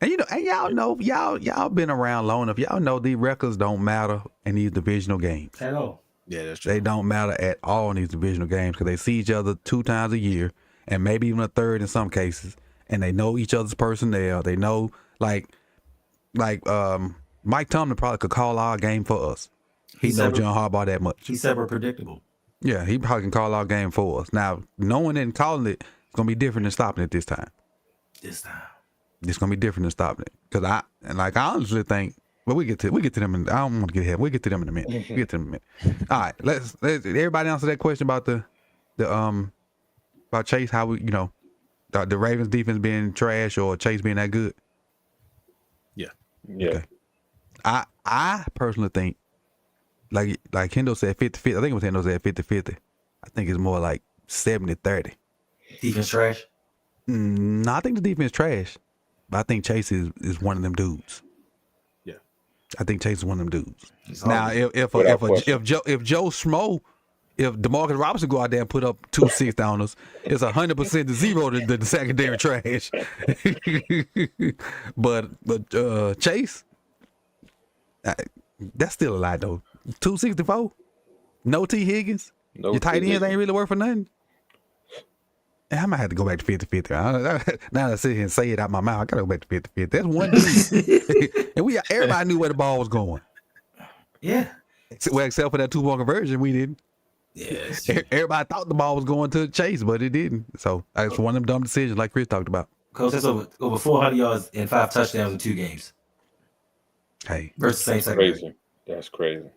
And y'all know, y'all been around long enough. Y'all know these records don't matter in these divisional games. At all. Yeah, that's true. They don't matter at all in these divisional games because they see each other 2 times a year and maybe even a third in some cases. And they know each other's personnel. They know, like Mike Tomlin probably could call our game for us. He knows John Harbaugh that much. He said we're predictable. Yeah, he probably can call our game for us. Now, knowing it and calling it is going to be different than stopping it this time. It's going to be different than stopping it. Because I honestly think, well, we get to them. I don't want to get ahead. We'll get to them in a minute. All right, let's everybody answer that question about about Chase, how we, the Ravens defense being trash or Chase being that good. Yeah. Okay. I personally think, like Hendo said 50-50. I think it was Hendo said 50-50. I think it's more like 70-30. Defense trash? No, I think the defense trash. But I think Chase is one of them dudes. Yeah. I think Chase is one of them dudes. He's Now, if Joe Schmo, if DeMarcus Robinson go out there and put up 260 on us, it's 100% to 0 the secondary trash. but Chase, that's still a lie though. 264, no T Higgins. No Your tight T. ends ain't really worth for nothing. I might have to go back to 50-50. Now that I sit here and say it out my mouth, I gotta go back to 50-50. That's one dude. And everybody knew where the ball was going. Yeah. Well, except for that 2-point conversion, we didn't. Yes. Everybody thought the ball was going to Chase, but it didn't. So it's one of them dumb decisions like Chris talked about. Coach, that's over 400 yards and 5 touchdowns in 2 games. Hey. Versus the same That's secondary. crazy. That's crazy.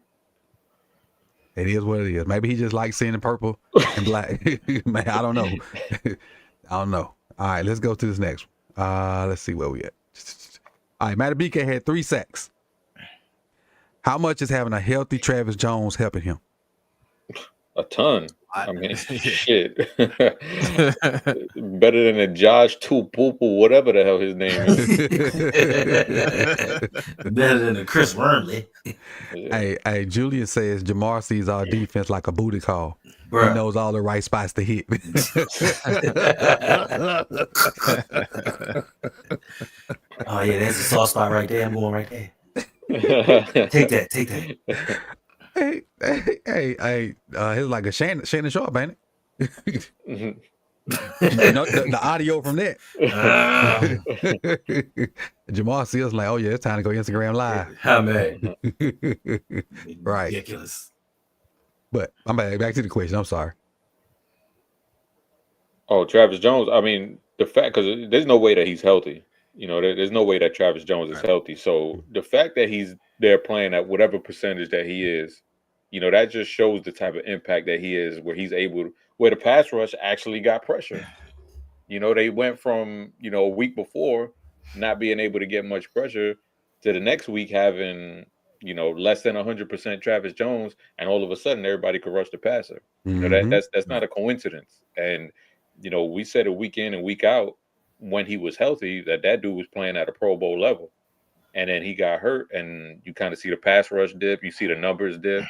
It is what it is. Maybe he just likes seeing the purple and black. Man, I don't know. I don't know. All right, let's go to this next one. Let's see where we at. All right, Matabike had 3 sacks. How much is having a healthy Travis Jones helping him? A ton. I mean, shit. Better than a Josh Tupupu, whatever the hell his name is. Better than a Chris Wormley. Hey, Julian says Jamar sees our defense like a booty call. Bruh. He knows all the right spots to hit. Oh, yeah, that's a soft spot right there. I'm going right there. Take that. Hey, it's like a Shannon Sharp, ain't it? The audio from that. Jamar sees like, oh yeah, it's time to go Instagram Live. How man? Right. Ridiculous. But I'm back to the question. I'm sorry. Oh, Travis Jones. I mean, the fact, because there's no way that he's healthy. There's no way that Travis Jones is healthy. So the fact that he's there playing at whatever percentage that he is, that just shows the type of impact that he is, where he's able to, where the pass rush actually got pressure. They went from, a week before not being able to get much pressure to the next week having, less than 100% Travis Jones, and all of a sudden everybody could rush the passer. That's not a coincidence. And, we said it week in and week out when he was healthy that dude was playing at a Pro Bowl level. And then he got hurt, and you kind of see the pass rush dip. You see the numbers dip.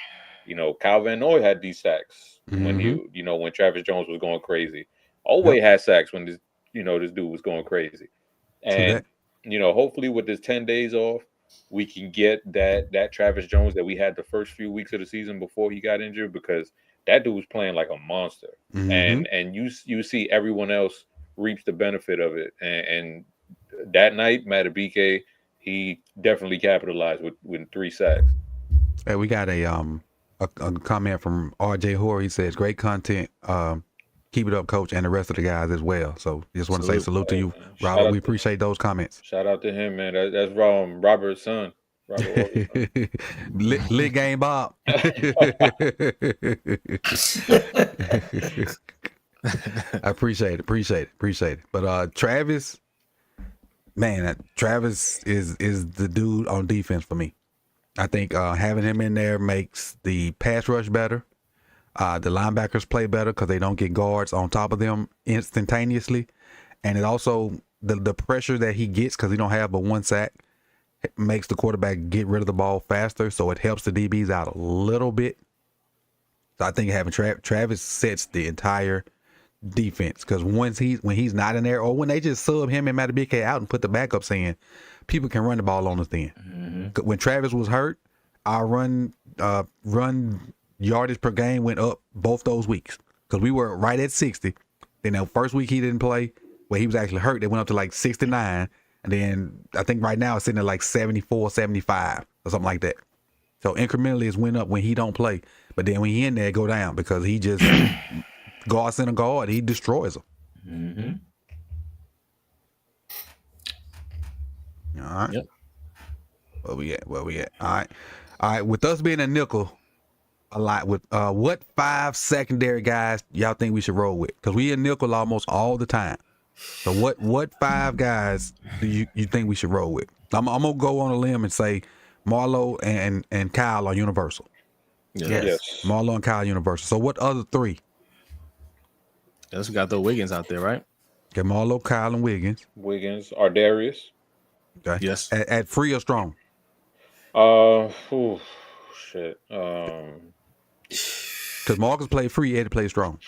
Kyle Van Noy had these sacks when when Travis Jones was going crazy. Always had sacks when this dude was going crazy. And hopefully with this 10 days off, we can get that Travis Jones that we had the first few weeks of the season before he got injured, because that dude was playing like a monster. And you see everyone else reaps the benefit of it. And that night, Matabike, he definitely capitalized with 3 sacks. Hey, we got a comment from RJ Hoare. He says, great content. Keep it up, coach, and the rest of the guys as well. So just want to say salute to you, Robert. We appreciate those comments. Shout out to him, man. That's Robert's son. Robert Wallace. lit game, Bob. I appreciate it. But Travis, man, Travis is the dude on defense for me. I think having him in there makes the pass rush better. The linebackers play better because they don't get guards on top of them instantaneously, and it also the pressure that he gets because he don't have but one sack makes the quarterback get rid of the ball faster, so it helps the DBs out a little bit. So I think having Travis sets the entire defense because when he's not in there or when they just sub him and Matabike out and put the backups in, people can run the ball on us then. Mm-hmm. When Travis was hurt, our run yardage per game went up both those weeks because we were right at 60. Then the first week he didn't play, where he was actually hurt, they went up to like 69. And then I think right now it's sitting at like 74, 75 or something like that. So incrementally it's went up when he don't play. But then when he in there, go down because he just guard center guard, he destroys them. Mm-hmm. All right. Yep. Where we at? All right. With us being a nickel a lot, with what 5 secondary guys y'all think we should roll with? Because we in nickel almost all the time. So what 5 guys do you think we should roll with? I'm gonna go on a limb and say Marlo and Kyle are universal. Yes. Marlo and Kyle universal. So what other 3? Yes, we got the Wiggins out there, right? Okay, Marlo, Kyle, and Wiggins. Ardarius. Okay. Yes. At free or strong? Shit. Because Marcus played free, Eddie played strong.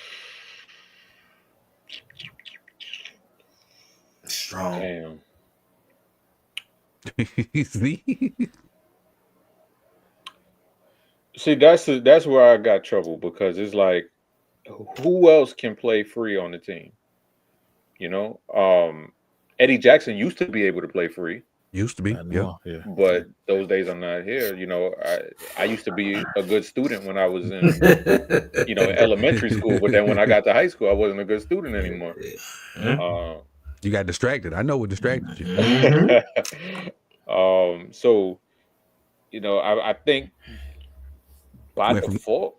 Strong. Damn. See, that's where I got trouble because it's like, who else can play free on the team? You know, Eddie Jackson used to be able to play free. Used to be, yeah. But those days are not here. You know, I used to be a good student when I was in, elementary school. But then when I got to high school, I wasn't a good student anymore. You got distracted. I know what distracted you. So, I think by default,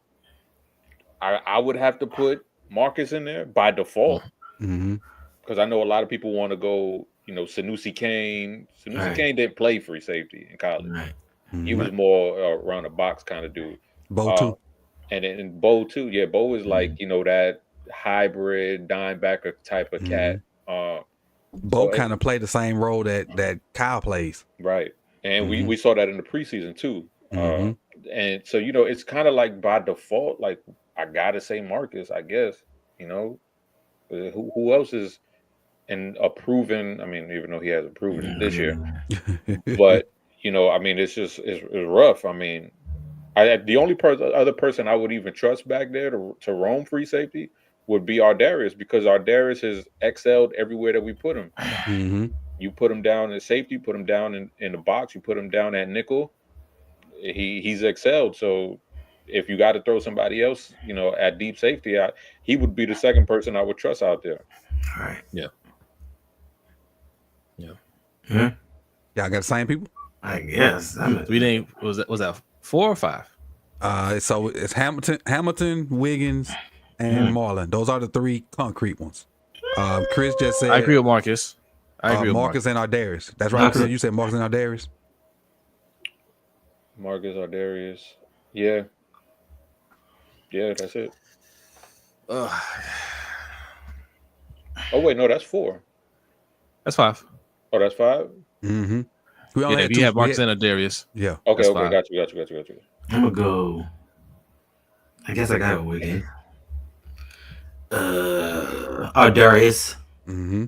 I would have to put Marcus in there by default because I know a lot of people want to go. Sanusi Kane. Kane didn't play free safety in college. Right. He was more around the box kind of dude. Bo too. And then Bo too. Yeah, Bo is like, that hybrid dime backer type of cat. Bo kind of played the same role that Kyle plays. Right. And we saw that in the preseason too. And so, it's kind of like by default, like I got to say Marcus, I guess, who else is and a proven, even though he hasn't proven it this year, but it's rough. The only other person I would even trust back there to roam free safety would be Ardarius because Ardarius has excelled everywhere that we put him. You put him down in safety, put him down in the box, you put him down at nickel. He's excelled. So if you got to throw somebody else, at deep safety, he would be the second person I would trust out there. All right. Yeah. Yeah, I got the same people. I guess. We didn't. Was that 4 or 5? So it's Hamilton, Wiggins, and Marlon. Those are the 3 concrete ones. Chris just said. I agree with Marcus. I agree with Marcus and Ardarius. That's right, Chris. You said Marcus and Ardarius. Marcus, Ardarius. Yeah. Yeah, that's it. Oh wait, no, that's 4. That's 5. Oh, that's 5? Mm-hmm. We only had 2. Have Marcus and Darius. Yeah. Okay, got you. I'm gonna go. I guess I got a Wiggins. Darius. 2.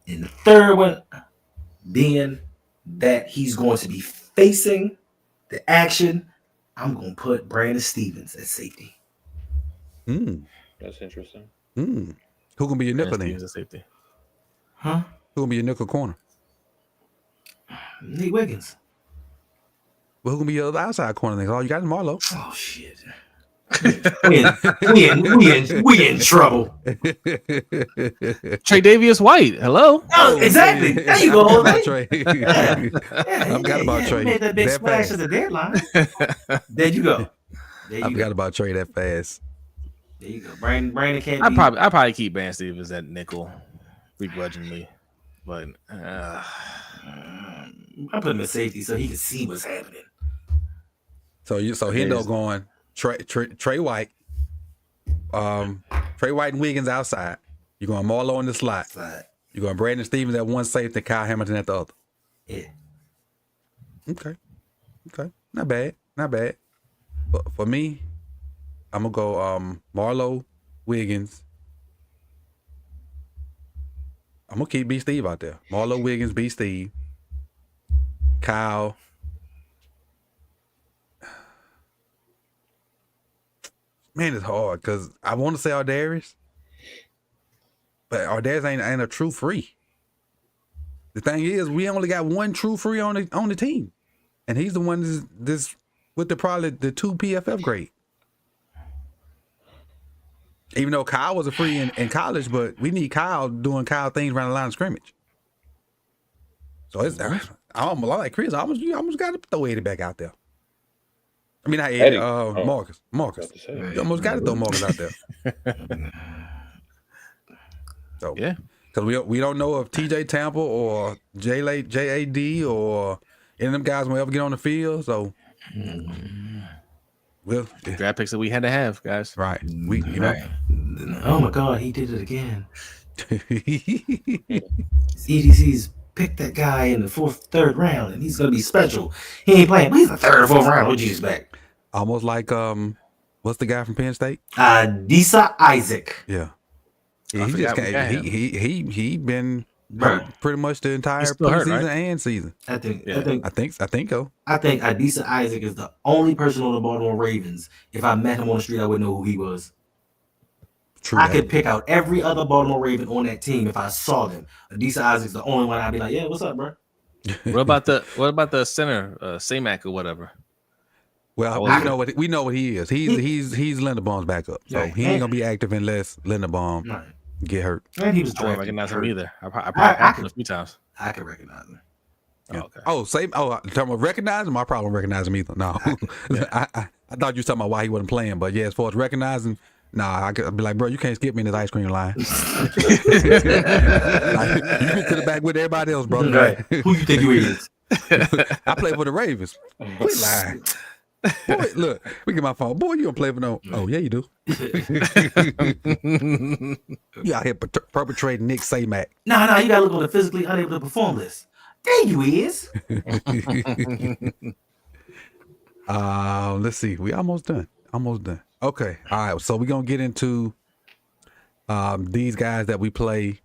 And the third one being that he's going to be facing the action, I'm gonna put Brandon Stevens at safety. That's interesting. Who gonna be your nickel then? Safety. Huh? Who gonna be your nickel corner? Nick Wiggins. Well, who gonna be your outside corner then? All you got is Marlo. Oh shit. we in trouble. Trey Davius White. Hello. Oh, exactly. man. There you go. I forgot about Right? Trey. Yeah, I forgot about We Trey. made that big That splash fast. at the deadline. There you go. There I you forgot go. about Trey that fast. There you go. Brandon can't I be. probably keep Brandon Stevens at nickel, begrudgingly, but I put him in safety so he can see what's happening. So Hendo going Trey White, Trey White and Wiggins outside. You're going Marlowe in the slot. You're going Brandon Stevens at one safety, Kyle Hamilton at the other. Yeah. Okay. Not bad. But for me, I'm gonna go Marlowe, Wiggins. I'm gonna keep B Steve out there. Marlowe, Wiggins, B Steve, Kyle. Man, it's hard because I want to say Ardarius, but Ardarius ain't a true free. The thing is, we only got one true free on the team, and he's the one this with probably the 2 PFF grade. Even though Kyle was a free in college, but we need Kyle doing Kyle things around the line of scrimmage. So it's I almost like Chris. You almost got to throw Eddie back out there. I mean, not Eddie, Marcus. You almost got to throw Marcus out there. So yeah, because we don't know if TJ Tampa or JAD or any of them guys will ever get on the field. So well, draft picks that we had to have, guys. right. Oh my God, he did it again. EDC's picked that guy in the third round, and he's gonna be special. He ain't playing, but he's the third or fourth round. What you expect? Almost like what's the guy from Penn State? Disa Isaac. Yeah. He just can't. He been hurt pretty much the entire preseason and season. I think so. I think Adisa Isaac is the only person on the Baltimore Ravens. If I met him on the street, I wouldn't know who he was. True. I could pick out every other Baltimore Raven on that team if I saw them. Adisa Isaac's the only one I'd be like, yeah, what's up, bro? What about the center, Samac or whatever? Well, we know what he is. He's Linderbaum's backup, so he ain't gonna be active unless Linderbaum get hurt. And he was I don't drafted recognize him hurt. either. I probably asked him a few times. I can recognize him. Yeah. Oh, okay. talking about recognize him. I probably don't recognize him either. No, I thought you were talking about why he wasn't playing, but yeah, as far as recognizing, I'd be like, bro, you can't skip me in this ice cream line. Like, you get to the back with everybody else, brother. Right. Who you think you is? I play for the Ravens. Quit lying. Boy, look, we get my phone. Boy, you don't play for no. Oh, yeah, you do. You out here perpetrating Nick Samac. No, you gotta look on the physically unable to perform list. There you is. Let's see. We almost done. Okay. All right. So we're gonna get into these guys that we play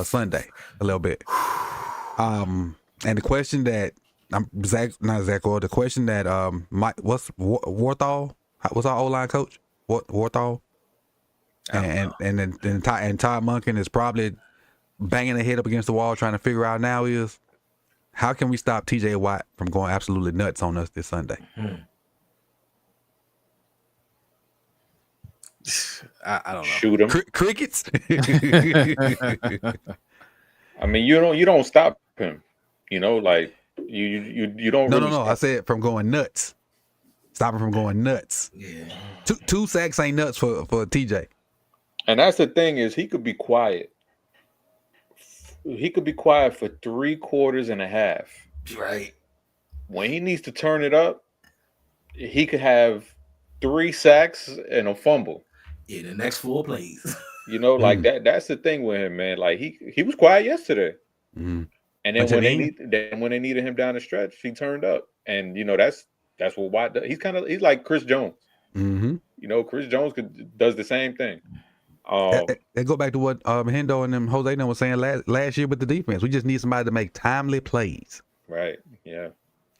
Sunday a little bit. And the question that the question that what's Warthall? What's our O-line coach? Warthall? And Todd Monken is probably banging their head up against the wall trying to figure out now is how can we stop TJ Watt from going absolutely nuts on us this Sunday? I don't know. Shoot him. Crickets. I mean, you don't stop him. You know, like you don't. No. I said from going nuts. Stop him from going nuts. Yeah. Two sacks ain't nuts for TJ. And that's the thing is he could be quiet. He could be quiet for 3 quarters and a half. Right. When he needs to turn it up, he could have 3 sacks and a fumble. In the next 4 plays. You know, like that's the thing with him, man. Like he was quiet yesterday. Mm-hmm. And then when they needed him down the stretch, he turned up. And you know, that's what Watt does. He's like Chris Jones. Mm-hmm. You know, Chris Jones does the same thing. They go back to what Hendo and them Jose was saying last year with the defense. We just need somebody to make timely plays. Right. Yeah.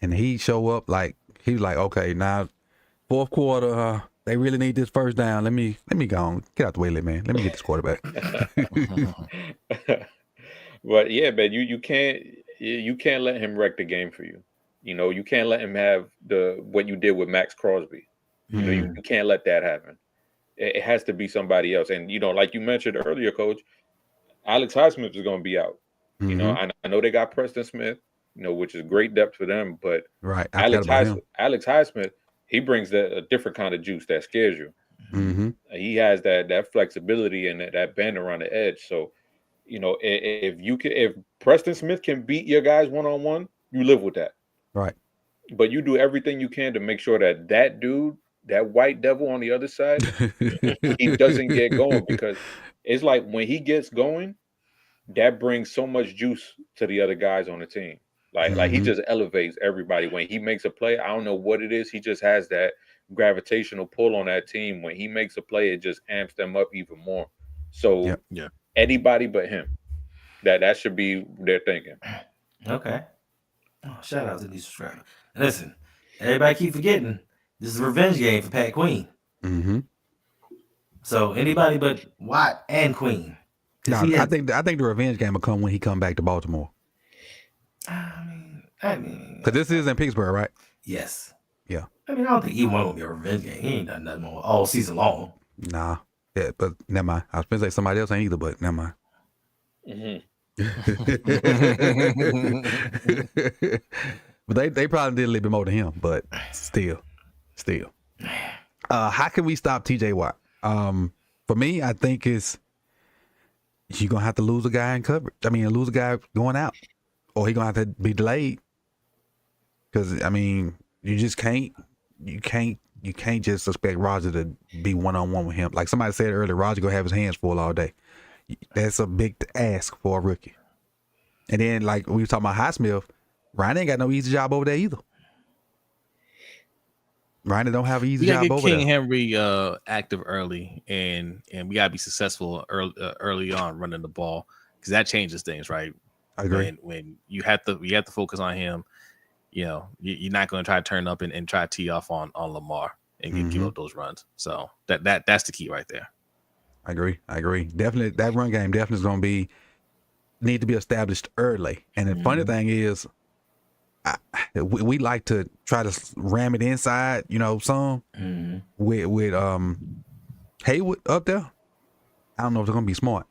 And he show up like he was like, okay, now fourth quarter, they really need this first down. Let me go on. Get out the way, man. Let me get this quarterback. But yeah, man, you can't let him wreck the game for you. You know, you can't let him have what you did with Max Crosby. You know, you can't let that happen. It has to be somebody else. And, you know, like you mentioned earlier, Coach, Alex Highsmith is going to be out. You know, I know they got Preston Smith, you know, which is great depth for them. But Right. I forgot about him. Alex Highsmith, he brings a different kind of juice that scares you. He has that flexibility and that bend around the edge. So, you know, if Preston Smith can beat your guys one-on-one, you live with that. Right. But you do everything you can to make sure that dude, that white devil on the other side, he doesn't get going, because it's like when he gets going, that brings so much juice to the other guys on the team. Like he just elevates everybody. When he makes a play, I don't know what it is. He just has that gravitational pull on that team. When he makes a play, it just amps them up even more. So anybody but him. That should be their thinking. Okay. Oh, shout out to these subscribers. Listen, everybody keep forgetting this is a revenge game for Pat Queen. So anybody but Watt and Queen. No, I think the revenge game will come when he come back to Baltimore. I mean, because this is in Pittsburgh, right? Yes. Yeah. I mean, I don't think either one will be a revenge game. He ain't done nothing all season long. Nah. Yeah, but never mind. I was going to say somebody else ain't either, but never mind. But they probably did a little bit more than him, but still. How can we stop TJ Watt? For me, I think you're gonna have to lose a guy in coverage. I mean, lose a guy going out, or he's gonna have to be delayed. Because I mean, you can't just expect Roger to be one-on-one with him. Like somebody said earlier, Roger gonna have his hands full all day. That's a big ask for a rookie. And then, like we were talking about Highsmith, Ryan ain't got no easy job over there either. Ryan don't have an easy job over there. King Henry active early, and we gotta be successful early on running the ball, because that changes things, right? I agree. When you have to focus on him, you know, you're not going to try to turn up and try to tee off on Lamar and give up those runs. So that's the key right there. I agree. Definitely, that run game definitely is going to need to be established early. And the funny thing is, we like to try to ram it inside, you know, some with Haywood up there. I don't know if they're going to be smart.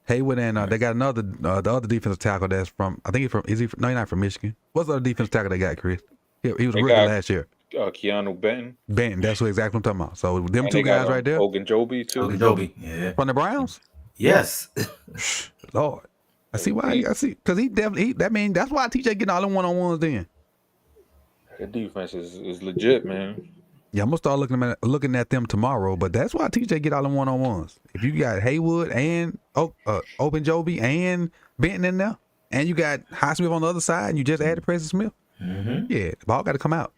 Haywood and they got another the other defensive tackle that's from, I think he's he's not from Michigan. What's the other defensive tackle they got, Chris? He was a rookie last year. Keanu Benton. That's exactly what I'm talking about. So them two guys right there. Ogunjobi too. Ogunjobi, yeah. From the Browns? Yes. Lord. I see because that's why TJ getting all them one-on-ones then. The defense is legit, man. Yeah, I'm gonna start looking at them tomorrow, but that's why TJ get all them one-on-ones. If you got Haywood and Ogunjobi and Benton in there, and you got Highsmith on the other side, and you just added Preston Smith, yeah, the ball got to come out.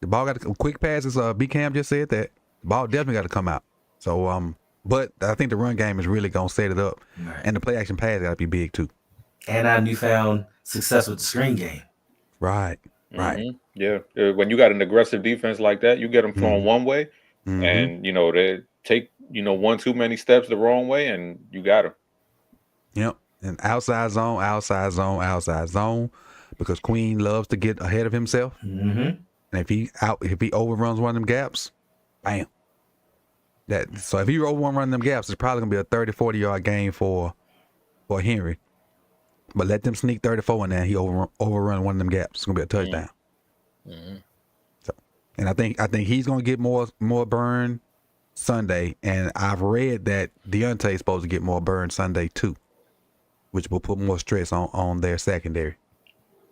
The ball got to quick passes. B Cam just said that the ball definitely got to come out. So but I think the run game is really gonna set it up, and the play action pass got to be big too. And our newfound success with the screen game. Right. Yeah. When you got an aggressive defense like that, you get them thrown one way, and you know they take one too many steps the wrong way, and you got them. Yep. And outside zone, because Queen loves to get ahead of himself. And if he overruns one of them gaps, bam. So if he overrun them gaps, it's probably gonna be a 30-40 yard game for Henry. But let them sneak 34 in there. He overrun one of them gaps. It's gonna be a touchdown. So, and I think he's gonna get more burn Sunday. And I've read that Deontay is supposed to get more burn Sunday too, which will put more stress on their secondary.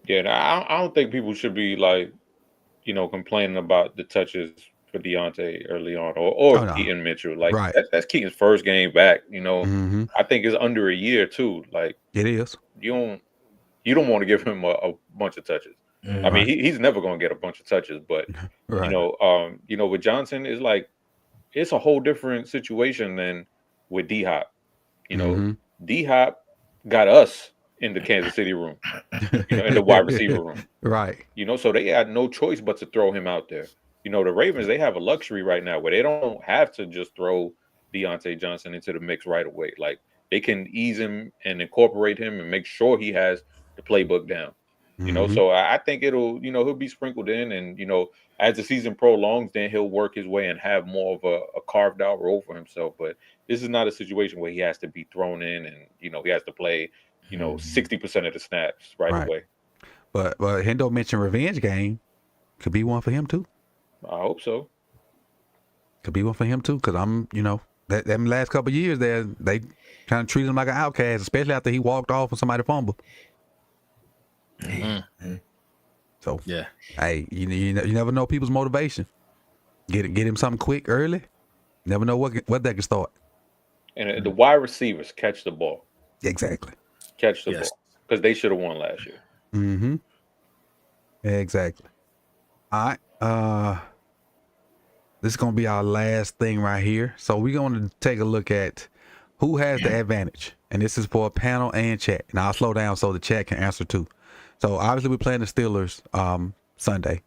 Yeah, I don't think people should be like, complaining about the touches for Deontay early on, or Keaton Mitchell. Like that's Keaton's first game back. I think it's under a year too. Like it is. You don't want to give him a bunch of touches. I mean, he's never going to get a bunch of touches, but with Johnson, it's like it's a whole different situation than with D-Hop. D-Hop got us in the Kansas City room, in the wide receiver room. Right. So they had no choice but to throw him out there. The Ravens, they have a luxury right now where they don't have to just throw Deontay Johnson into the mix right away. Like they can ease him and incorporate him and make sure he has the playbook down. You know, so I think it'll, you know, he'll be sprinkled in, and you know, as the season prolongs, then he'll work his way and have more of a carved out role for himself. But this is not a situation where he has to be thrown in, and you know, he has to play, you know, 60% of the snaps right away. But Hendo mentioned revenge game. Could be one for him too. I hope so. Could be one for him too, because I'm, you know, them last couple of years there, they kind of treated him like an outcast, especially after he walked off and somebody fumbled. So Yeah. hey, you never know people's motivation. Get him something quick early. Never know what that can start. And the wide receivers catch the ball. Exactly. Catch the ball, because they should have won last year. Mm-hmm. Exactly. All right. This is gonna be our last thing right here. So we're gonna take a look at who has the advantage, and this is for panel and chat. And I'll slow down so the chat can answer too. So obviously we're playing the Steelers Sunday.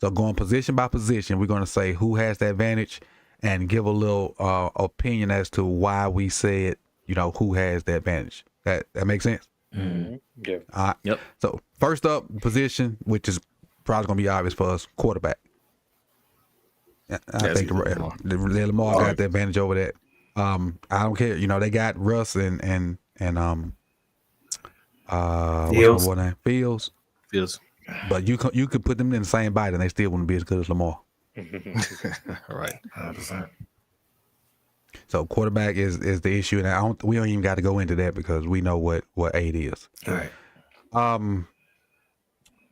So going position by position, we're gonna say who has the advantage and give a little opinion as to why we said, you know, who has the advantage. That makes sense. Mm-hmm. Yeah. All right. Yep. So first up position, which is probably gonna be obvious for us, quarterback. I think Lamar got the advantage over that. I don't care. You know, they got Russ and what's my boy name? Fields. But you could put them in the same bite and they still wouldn't be as good as Lamar. Right. 100%. So quarterback is the issue, and we don't even got to go into that because we know what 8 is. All right.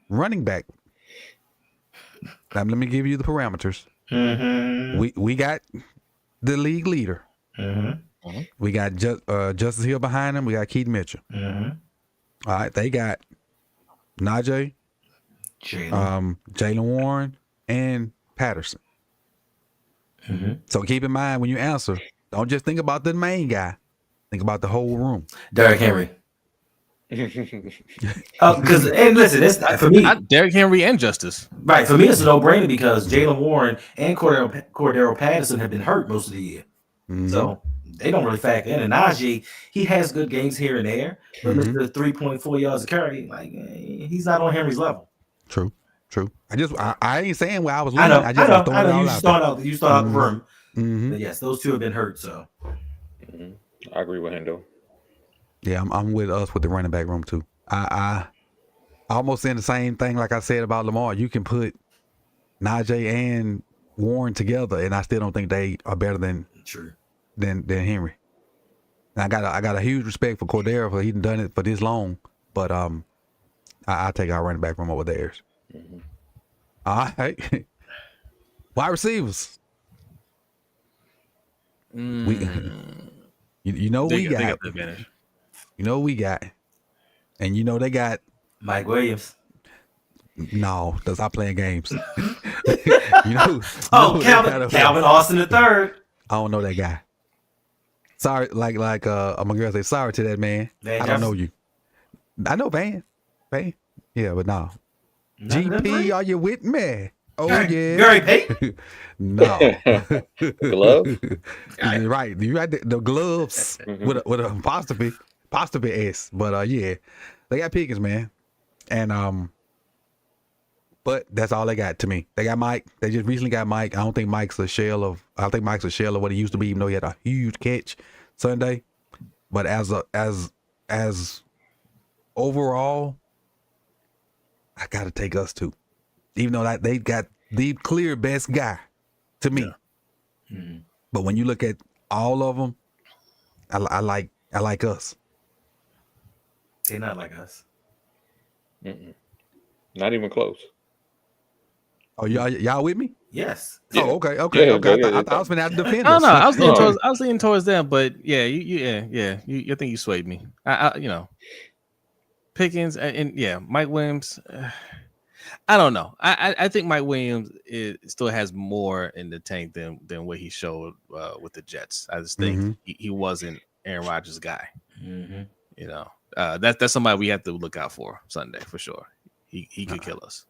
Running back. Now, let me give you the parameters. Mm-hmm. We got the league leader. Mm-hmm. We got Justice Hill behind him. We got Keith Mitchell. Mm-hmm. All right, they got Najee, Jalen Warren, and Patterson. Mm-hmm. So keep in mind when you answer, don't just think about the main guy. Think about the whole room. Derrick Henry. Because and listen, it's for me. Derrick Henry and Justice. Right, for me, it's a no-brainer because Jalen Warren and Cordero Patterson have been hurt most of the year, so they don't really factor in. And Najee, he has good games here and there, but Mr. 3.4 yards a carry, like he's not on Henry's level. True. I ain't saying where I was I leaning. know. I just I know. You start out the room. Mm-hmm. But yes, those two have been hurt. So I agree with Hendo. Yeah, I'm with us with the running back room too. I almost saying the same thing like I said about Lamar. You can put Najee and Warren together, and I still don't think they are better than Henry. And I got a huge respect for Cordero for he done it for this long, but I take our running back room over theirs. All right, wide receivers. You know we got the advantage. You know we got, and you know they got Mike Williams. No, that's not playing games. Calvin Austin III. I don't know that guy. Sorry, like my girl say, sorry to that man. I don't know you. I know Van. Yeah, but no. GP, are you with me? Oh yeah. Gary Payton? No. Glove? Right. You got the gloves with an apostrophe S. But yeah, they got Pickens, man. And but that's all they got to me. They got Mike. They just recently got Mike. I think Mike's a shell of what he used to be, even though he had a huge catch Sunday. But as overall, I gotta take us too. Even though they got the clear best guy to me. Yeah. But when you look at all of them, I like us. They're not like us. Not even close. Oh, y'all with me? Yes. Yeah. Oh, okay. Yeah, I was gonna have to defend us. us. No, I was leaning towards them, but yeah, you think you swayed me. I Pickens and Mike Williams. I don't know. I think Mike Williams still has more in the tank than what he showed with the Jets. I just think he wasn't Aaron Rodgers' guy. That's somebody we have to look out for Sunday for sure. He could kill us.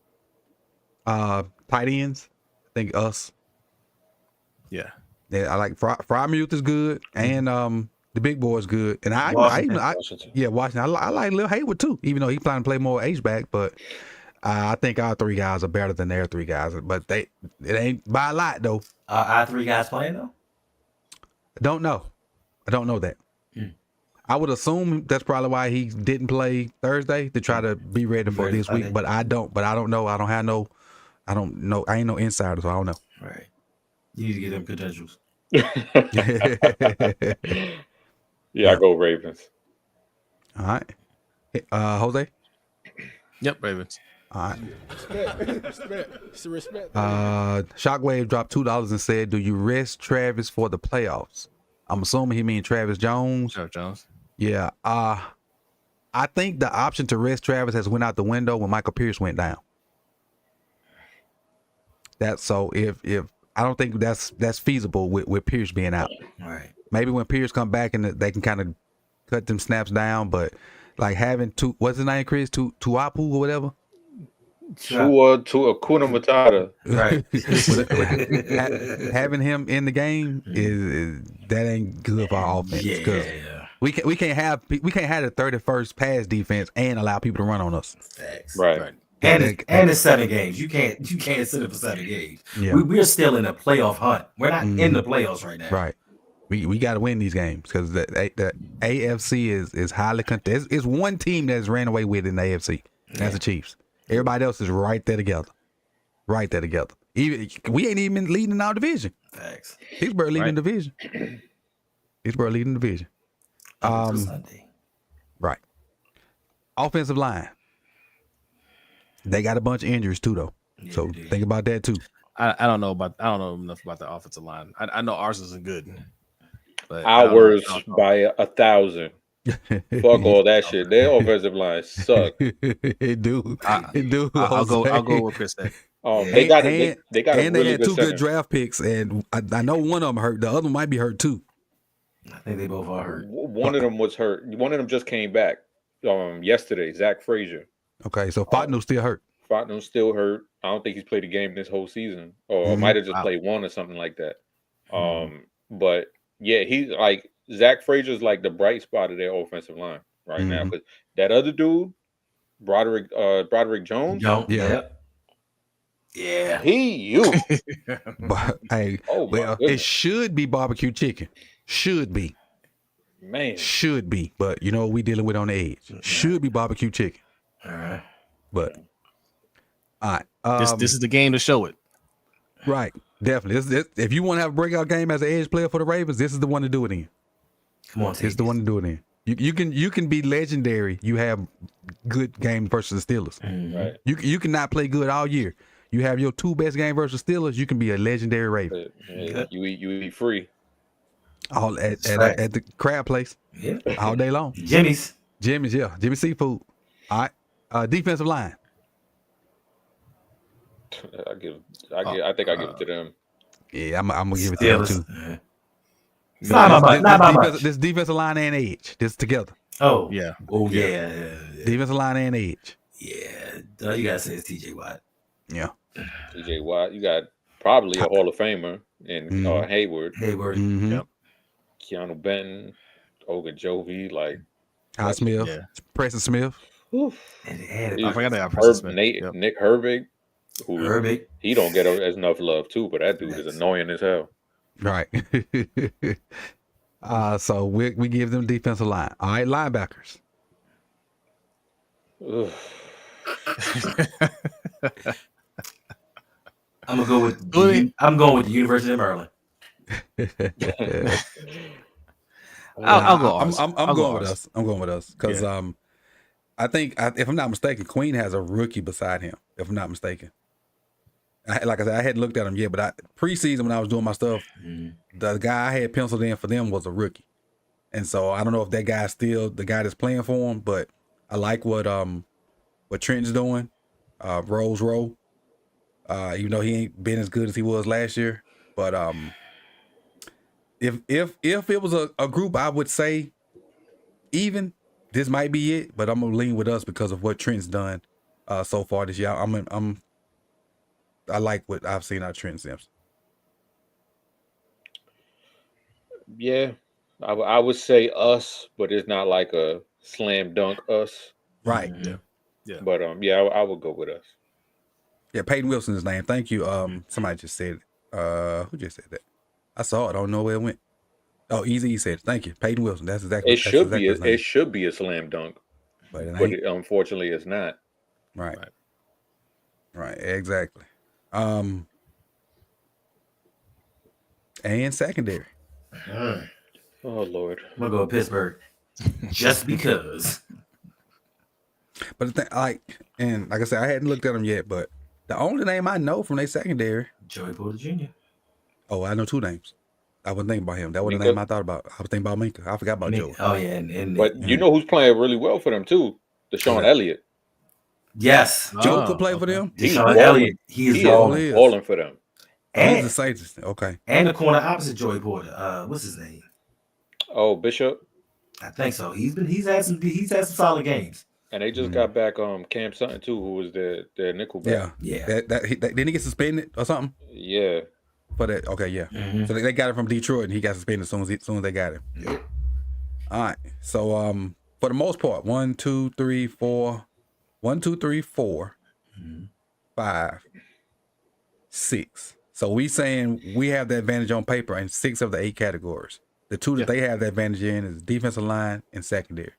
Tight ends, I think us. Yeah, I like Frymuth is good, and The big boy is good, and Washington. Washington. yeah, Washington. I like Lil Hayward too, even though he planning to play more H back. But I think our 3 guys are better than their 3 guys. But it ain't by a lot though. Our 3 guys playing though. I don't know that. I would assume that's probably why he didn't play Thursday to try to be ready for this week. But I don't know. I don't know. I ain't no insider, so I don't know. Right. You need to get them credentials. Yeah, I go Ravens. All right. Jose? Yep, Ravens. All right. Respect. Shockwave dropped $2 and said, "Do you rest Travis for the playoffs?" I'm assuming he mean Travis Jones. Sure, Jones. Yeah. I think the option to rest Travis has went out the window when Michael Pierce went down. That's so if I don't think that's feasible with Pierce being out. Right. Maybe when Pierce come back and they can kind of cut them snaps down, but like having what's his name, Chris? Tuapu or whatever. To Akuna Matata. Right. Having him in the game is that ain't good for our offense. Yeah. We can't have the 31st pass defense and allow people to run on us. Facts. Right. And it's 7 games. You can't sit it for 7 games. Yeah. We're still in a playoff hunt. We're not in the playoffs right now. Right. We got to win these games because the AFC is highly contested. It's one team that's ran away with it in the AFC. That's the Chiefs. Everybody else is right there together. Even we ain't even leading in our division. Facts. Pittsburgh leading the division. Sunday. Right. Offensive line. They got a bunch of injuries too, though. Yeah, So think about that too. I don't know enough about the offensive line. I know ours isn't good. But Ours by 1,000. Fuck all that shit. Their offensive line suck. It do. I'll go with Chris said. They got a they really had good 2 center. good draft picks, and I know one of them hurt. The other one might be hurt too. I think they both are hurt. One of them was hurt. One of them just came back yesterday. Zach Frazier. Okay, so Fontenot's still hurt. Fontenot's still hurt. I don't think he's played a game this whole season, or might have just played one or something like that. But yeah, he's like Zach Frazier's like the bright spot of their offensive line right now. Because that other dude, Broderick Jones, Yeah. he But hey, it should be barbecue chicken. Should be. But you know what we dealing with on the edge. Should be barbecue chicken. All right. But all right. This is the game to show it. Right. Definitely. If you want to have a breakout game as an edge player for the Ravens, this is the one to do it in. Come on, This is the one to do it in. You can be legendary. You have good games versus the Steelers. right. You cannot play good all year. You have your 2 best games versus Steelers. You can be a legendary Raven. You eat free. All at the crab place. Yeah. All day long. Jimmy's. Jimmy's Seafood. All right. Defensive line. I think I give it to them. Yeah, I'm gonna give it to them too. Not much. This defensive line and edge. This together. Oh Yeah. Oh yeah. Defensive line and edge. Yeah. All you gotta say is TJ Watt. Yeah. TJ Watt, you got probably a Hall of Famer in Hayward, Mm-hmm. Yep. Keanu Benton, Ogunjobi, like Ty Smith. Yeah. Preston Smith. And I forgot they got Preston Smith. Yep. Nick Herbig, who Herbig. he don't get as enough love too, but that dude is annoying as hell. Right. So we give them defensive line. All right, linebackers. Ugh. I'm going with the University of Maryland. I'll go. I'm going with us. I'm going with us because I think if I'm not mistaken, Queen has a rookie beside him. If I'm not mistaken, like I said, I hadn't looked at him yet, but preseason when I was doing my stuff, the guy I had penciled in for them was a rookie, and so I don't know if that guy's still the guy that's playing for him, but I like what Trent's doing. Rose Rowe, even though he ain't been as good as he was last year, but if it was a group, I would say even this might be it, but I'm gonna lean with us because of what Trent's done so far this year. I like what I've seen out of Trent Simpson. Yeah, I would say us, but it's not like a slam dunk us. Right. Yeah. But yeah, I would go with us. Yeah, Peyton Wilson's name. Thank you. Somebody just said it. Who just said that? I saw it. I don't know where it went. Oh, Easy said it. Thank you. Peyton Wilson. That's exactly It should be his name. it should be a slam dunk, But it but ain't. unfortunately, it's not. Right. Exactly. And secondary. Oh Lord. I'm gonna go with Pittsburgh, just because. But the thing, and like I said, I hadn't looked at them yet. But the only name I know from their secondary. Joey Porter Jr. Oh, I know two names. I wasn't thinking about him. That was the Minka? name I thought about. I was thinking about Minka. I forgot about Joey. Oh yeah, and But you know who's playing really well for them too? Deshaun Elliott. yes, Joe could play for them. He's Deshaun balling. Elliott. He is He balling. is balling for them. He's the And, Saints. Okay. and the corner opposite Joey Porter. What's his name? Oh, Bishop. I think so. He's had some solid games. And they just got back Cam Sutton too, who was their nickel back. Yeah. Didn't he get suspended or something? Yeah. For that, okay, yeah. So they got it from Detroit, and he got suspended as soon as they got him. Yep. All right. So for the most part, 1, 2, 3, 4, 5, 6. So we saying we have the advantage on paper in 6 of the 8 categories. The 2 that they have the advantage in is defensive line and secondary.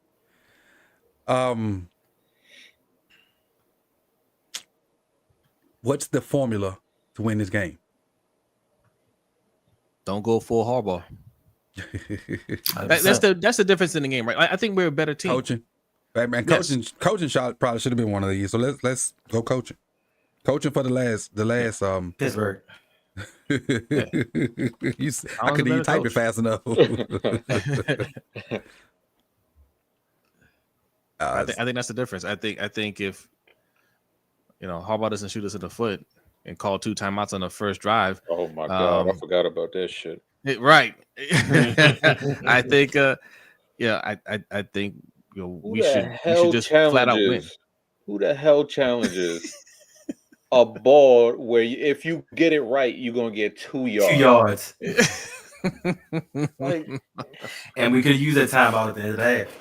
What's the formula to win this game? Don't go full Harbaugh. That's the difference in the game, right? I think we're a better team. Coaching. Man, coaching shot probably should have been one of these. So let's go coaching. Coaching for the last Pittsburgh. I couldn't even type it fast enough. I think that's the difference. I think if Harbaugh doesn't shoot us in the foot and call 2 timeouts on the first drive. Oh my God, I forgot about that shit. Right. I think I think we should just flat out win. Who the hell challenges a ball where if you get it right, you're gonna get 2 yards? 2 yards. And we could use that timeout at the end of the half.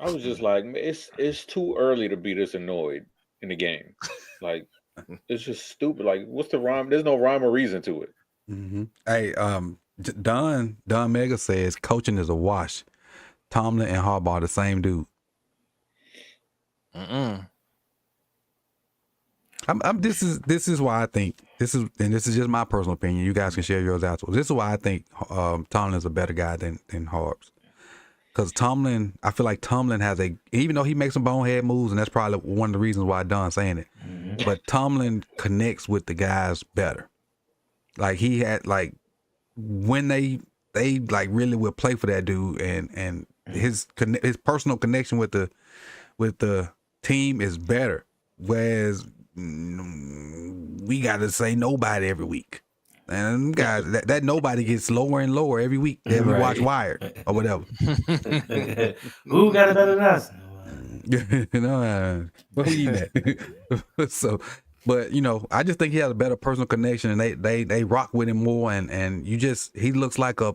I was just like, it's too early to be this annoyed in the game. Like, it's just stupid. Like, what's the rhyme? There's no rhyme or reason to it. Mm-hmm. Hey, Don Mega says coaching is a wash. Tomlin and Harbaugh the same dude. This is why I think this is just my personal opinion. You guys can share yours afterwards. This is why I think Tomlin is a better guy than Harbs. Because Tomlin, I feel like Tomlin has even though he makes some bonehead moves, and that's probably one of the reasons why Don's saying it. Mm-hmm. But Tomlin connects with the guys better. Like he had when they really will play for that dude, and his personal connection with the team is better. Whereas we got to say nobody every week. And guys, that nobody gets lower and lower every week that we watch Wired or whatever. Who got it better than us? But who you that? So, but I just think he has a better personal connection, and they rock with him more, and he looks like a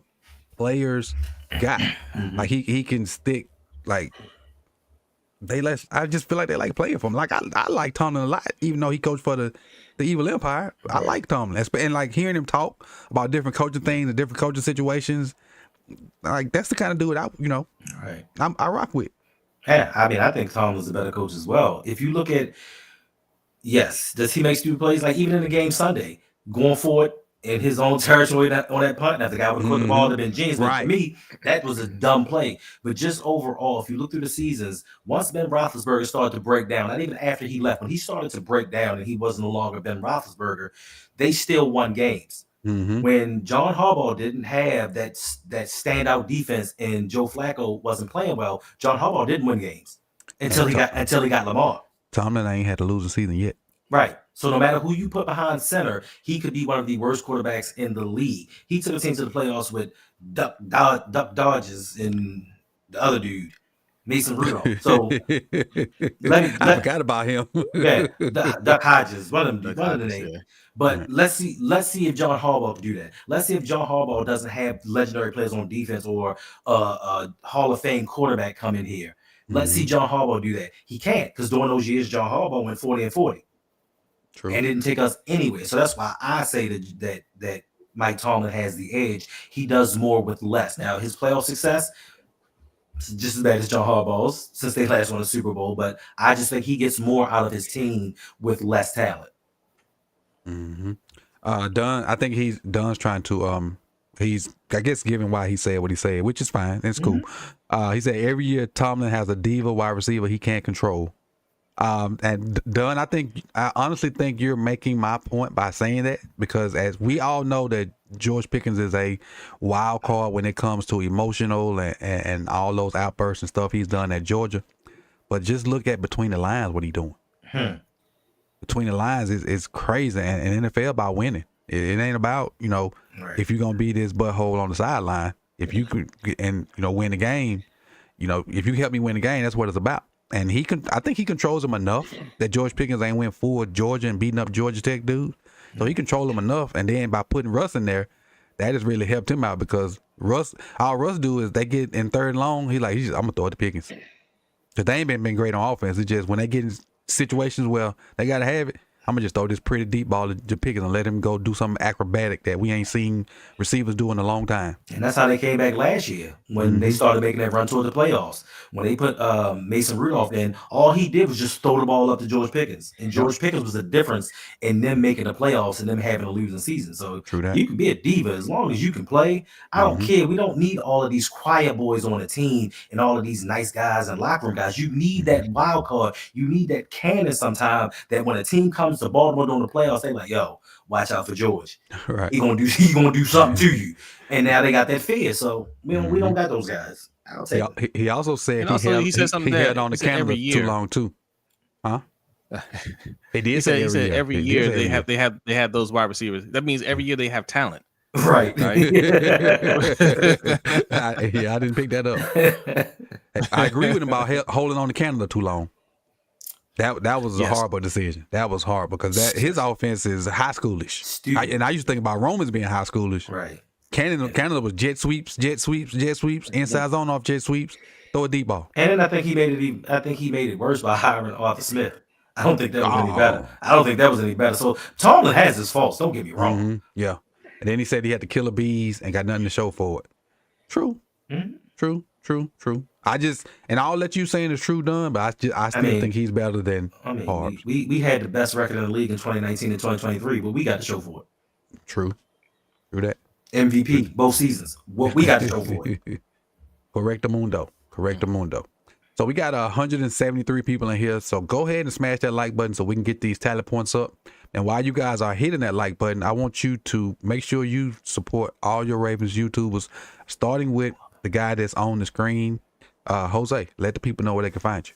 player's guy. Like he can stick like. I just feel like they like playing for him. Like I like Tomlin a lot, even though he coached for the Evil Empire. I like Tomlin, and like hearing him talk about different coaching things and different coaching situations. Like that's the kind of dude I rock with. Yeah, I mean, I think Tomlin's a better coach as well. If you look at, does he make stupid plays? Like even in the game Sunday, going for it in his own territory on that punt. Now, if the guy would have caught the ball, it would have been genius. But for me, that was a dumb play. But just overall, if you look through the seasons, once Ben Roethlisberger started to break down, not even after he left, when he started to break down and he was no longer Ben Roethlisberger, they still won games. Mm-hmm. When John Harbaugh didn't have that standout defense and Joe Flacco wasn't playing well, John Harbaugh didn't win games until he got Lamar. Tomlin ain't had to lose a season yet. Right. So no matter who you put behind center, he could be one of the worst quarterbacks in the league. He took a team to the playoffs with Duck Dodges and the other dude. Mason Rudolph. So I forgot about him. Duck Hodges, one of the Hodges, names. yeah. But Right. let's see if John Harbaugh can do that. Let's see if John Harbaugh doesn't have legendary players on defense or a Hall of Fame quarterback come in here. Let's see John Harbaugh do that. He can't, because during those years, John Harbaugh went 40-40. True. And didn't take us anywhere. So that's why I say that Mike Tomlin has the edge. He does more with less. Now, his playoff success is just as bad as John Harbaugh's since they last won a Super Bowl, but I just think he gets more out of his team with less talent. Dunn, I think Dunn's trying to he's, I guess, given why he said what he said, which is fine. It's cool. He said every year Tomlin has a diva wide receiver he can't control. And Dunn, I honestly think you're making my point by saying that, because as we all know that George Pickens is a wild card when it comes to emotional and all those outbursts and stuff he's done at Georgia. But just look at between the lines what he's doing. Between the lines is crazy, and NFL about winning. It ain't about, if you're gonna be this butthole on the sideline. If you could win the game, if you help me win the game, that's what it's about. And I think he controls him enough that George Pickens ain't went full Georgia and beating up Georgia Tech dudes. So he controls him enough, and then by putting Russ in there, that has really helped him out, because all Russ do is they get in third and long, I'm gonna throw it to Pickens. Because they ain't been great on offense. It's just when they get in situations where they gotta have it, I'm gonna just throw this pretty deep ball to Pickens and let him go do something acrobatic that we ain't seen receivers do in a long time. And that's how they came back last year when they started making that run toward the playoffs. When they put Mason Rudolph in, all he did was just throw the ball up to George Pickens. And George Pickens was the difference in them making the playoffs and them having a losing season. So True that. you can be a diva as long as you can play. I don't care. We don't need all of these quiet boys on the team and all of these nice guys and locker room guys. You need that wild card. You need that cannon sometime that when a team comes to Baltimore during the playoffs, they like, yo, watch out for George. Right. He gonna do something to you. And now they got that fear. So we don't got those guys. I'll take it. He also said he said something he that held on to he said Canada every year. too long too. Huh? He did He say said every year He did say they have those wide receivers. That means every year they have talent. Right. I didn't pick that up. I agree with him about holding on to Canada too long. That was a horrible decision. That was hard, because his offense is high schoolish. I used to think about Romans being high schoolish. Right. Canada was jet sweeps, inside zone off jet sweeps, throw a deep ball. And then I think he made it worse by hiring Arthur Smith. I don't think that was any better. I don't think that was any better. So Tomlin has his faults. Don't get me wrong. Yeah. And then he said he had to kill the bees and got nothing to show for it. True. True. And I'll let you saying it's true, Dunn, but I still think he's better than Harbs. We had the best record in the league in 2019 and 2023, but we got to show for it. True that. MVP both seasons. What we got to show for it. Correctamundo. So we got 173 people in here. So go ahead and smash that like button so we can get these tally points up. And while you guys are hitting that like button, I want you to make sure you support all your Ravens YouTubers, starting with the guy that's on the screen. Jose, let the people know where they can find you.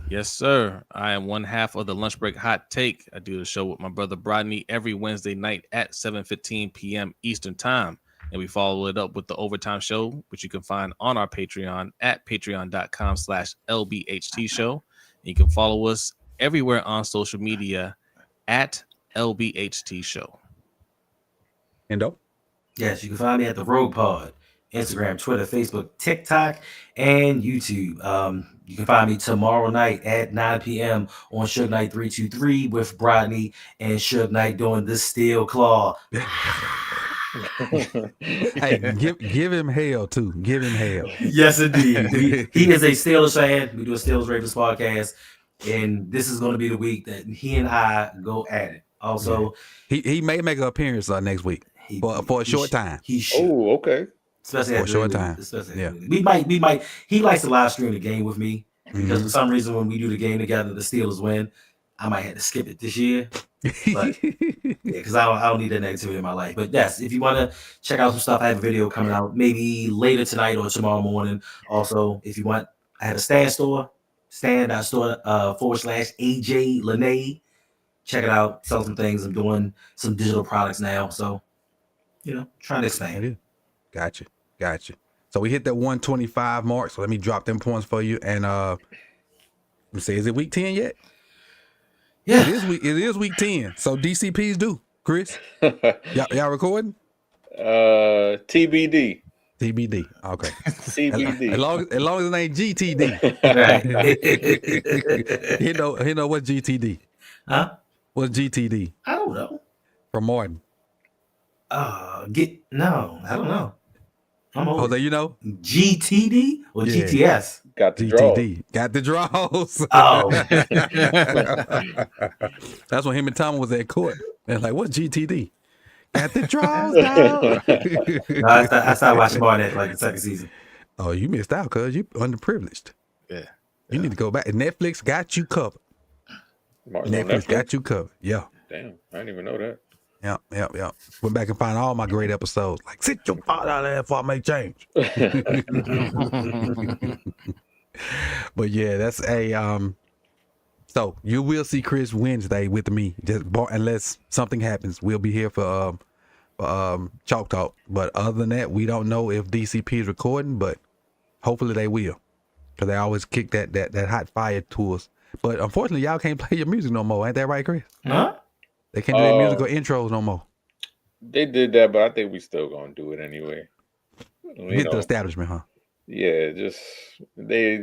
Yes, sir. I am one half of the Lunch Break Hot Take. I do the show with my brother Brodney every Wednesday night at 7:15 p.m. Eastern Time. And we follow it up with the Overtime Show, which you can find on our Patreon at patreon.com/LBHT Show. And you can follow us everywhere on social media at LBHT Show. Endo? Yes, you can find me at the Rogue Pod, Instagram, Twitter, Facebook, TikTok, and YouTube. You can find me tomorrow night at 9 p.m. on Suge Knight 323 with Brodney and Suge Knight doing the Steel Claw. Hey, give him hell too. Give him hell. Yes, indeed. He is a Steelers fan. We do a Steelers Ravens podcast, and this is going to be the week that he and I go at it. Also, he may make an appearance next week for a short time. He should. Oh, okay. Especially for a short time. Yeah. We might. He likes to live stream the game with me because for some reason when we do the game together, the Steelers win. I might have to skip it this year, but because I don't need that negativity in my life. But yes, if you want to check out some stuff, I have a video coming out maybe later tonight or tomorrow morning. Also, if you want, I have a stand.store /AJ Lene. Check it out. Sell some things. I'm doing some digital products now, so trying to expand. Gotcha. So we hit that 125 mark. So let me drop them points for you. And let me see, is it week 10 yet? Yeah. It is week 10. So DCPs do. Chris, y'all recording? TBD. TBD. Okay. TBD. As long as it ain't GTD. Right. he know what GTD. Huh? What's GTD? I don't know. From Martin. No, I don't know. I'm old. Jose, you know? GTD or Yeah. GTS? Got the draw. GTD. Got the draws. Oh. That's when him and Tom was at court. They're like, what's GTD? Got the draws, dog. No, I started watching more of that like the second season. Oh, you missed out because you underprivileged. Yeah. You need to go back. Netflix got you covered. Martin on Netflix got you covered. Yeah. Damn, I didn't even know that. Yep. Went back and find all my great episodes. Like, sit your father out there before I make change. But yeah, that's a so you will see Chris Wednesday with me. Just unless something happens, we'll be here for Chalk Talk. But other than that, we don't know if DCP is recording, but hopefully they will. Because they always kick that hot fire to us. But unfortunately, y'all can't play your music no more. Ain't that right, Chris? Huh? They can't do their musical intros no more. They did that, but I think we still gonna do it anyway. Hit the establishment, huh? Yeah, just they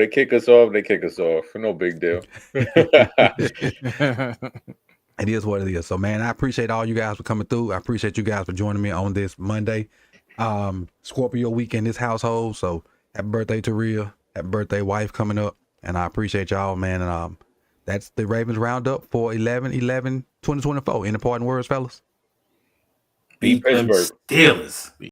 kick us off. They kick us off. No big deal. It is what it is. So, man, I appreciate all you guys for coming through. I appreciate you guys for joining me on this Monday. Scorpio week in this household. So, happy birthday to Rhea. Happy birthday, wife, coming up. And I appreciate y'all, man. And that's the Ravens Roundup for 11/11/2024. Any parting words, fellas? Beat them Pittsburgh. Steelers.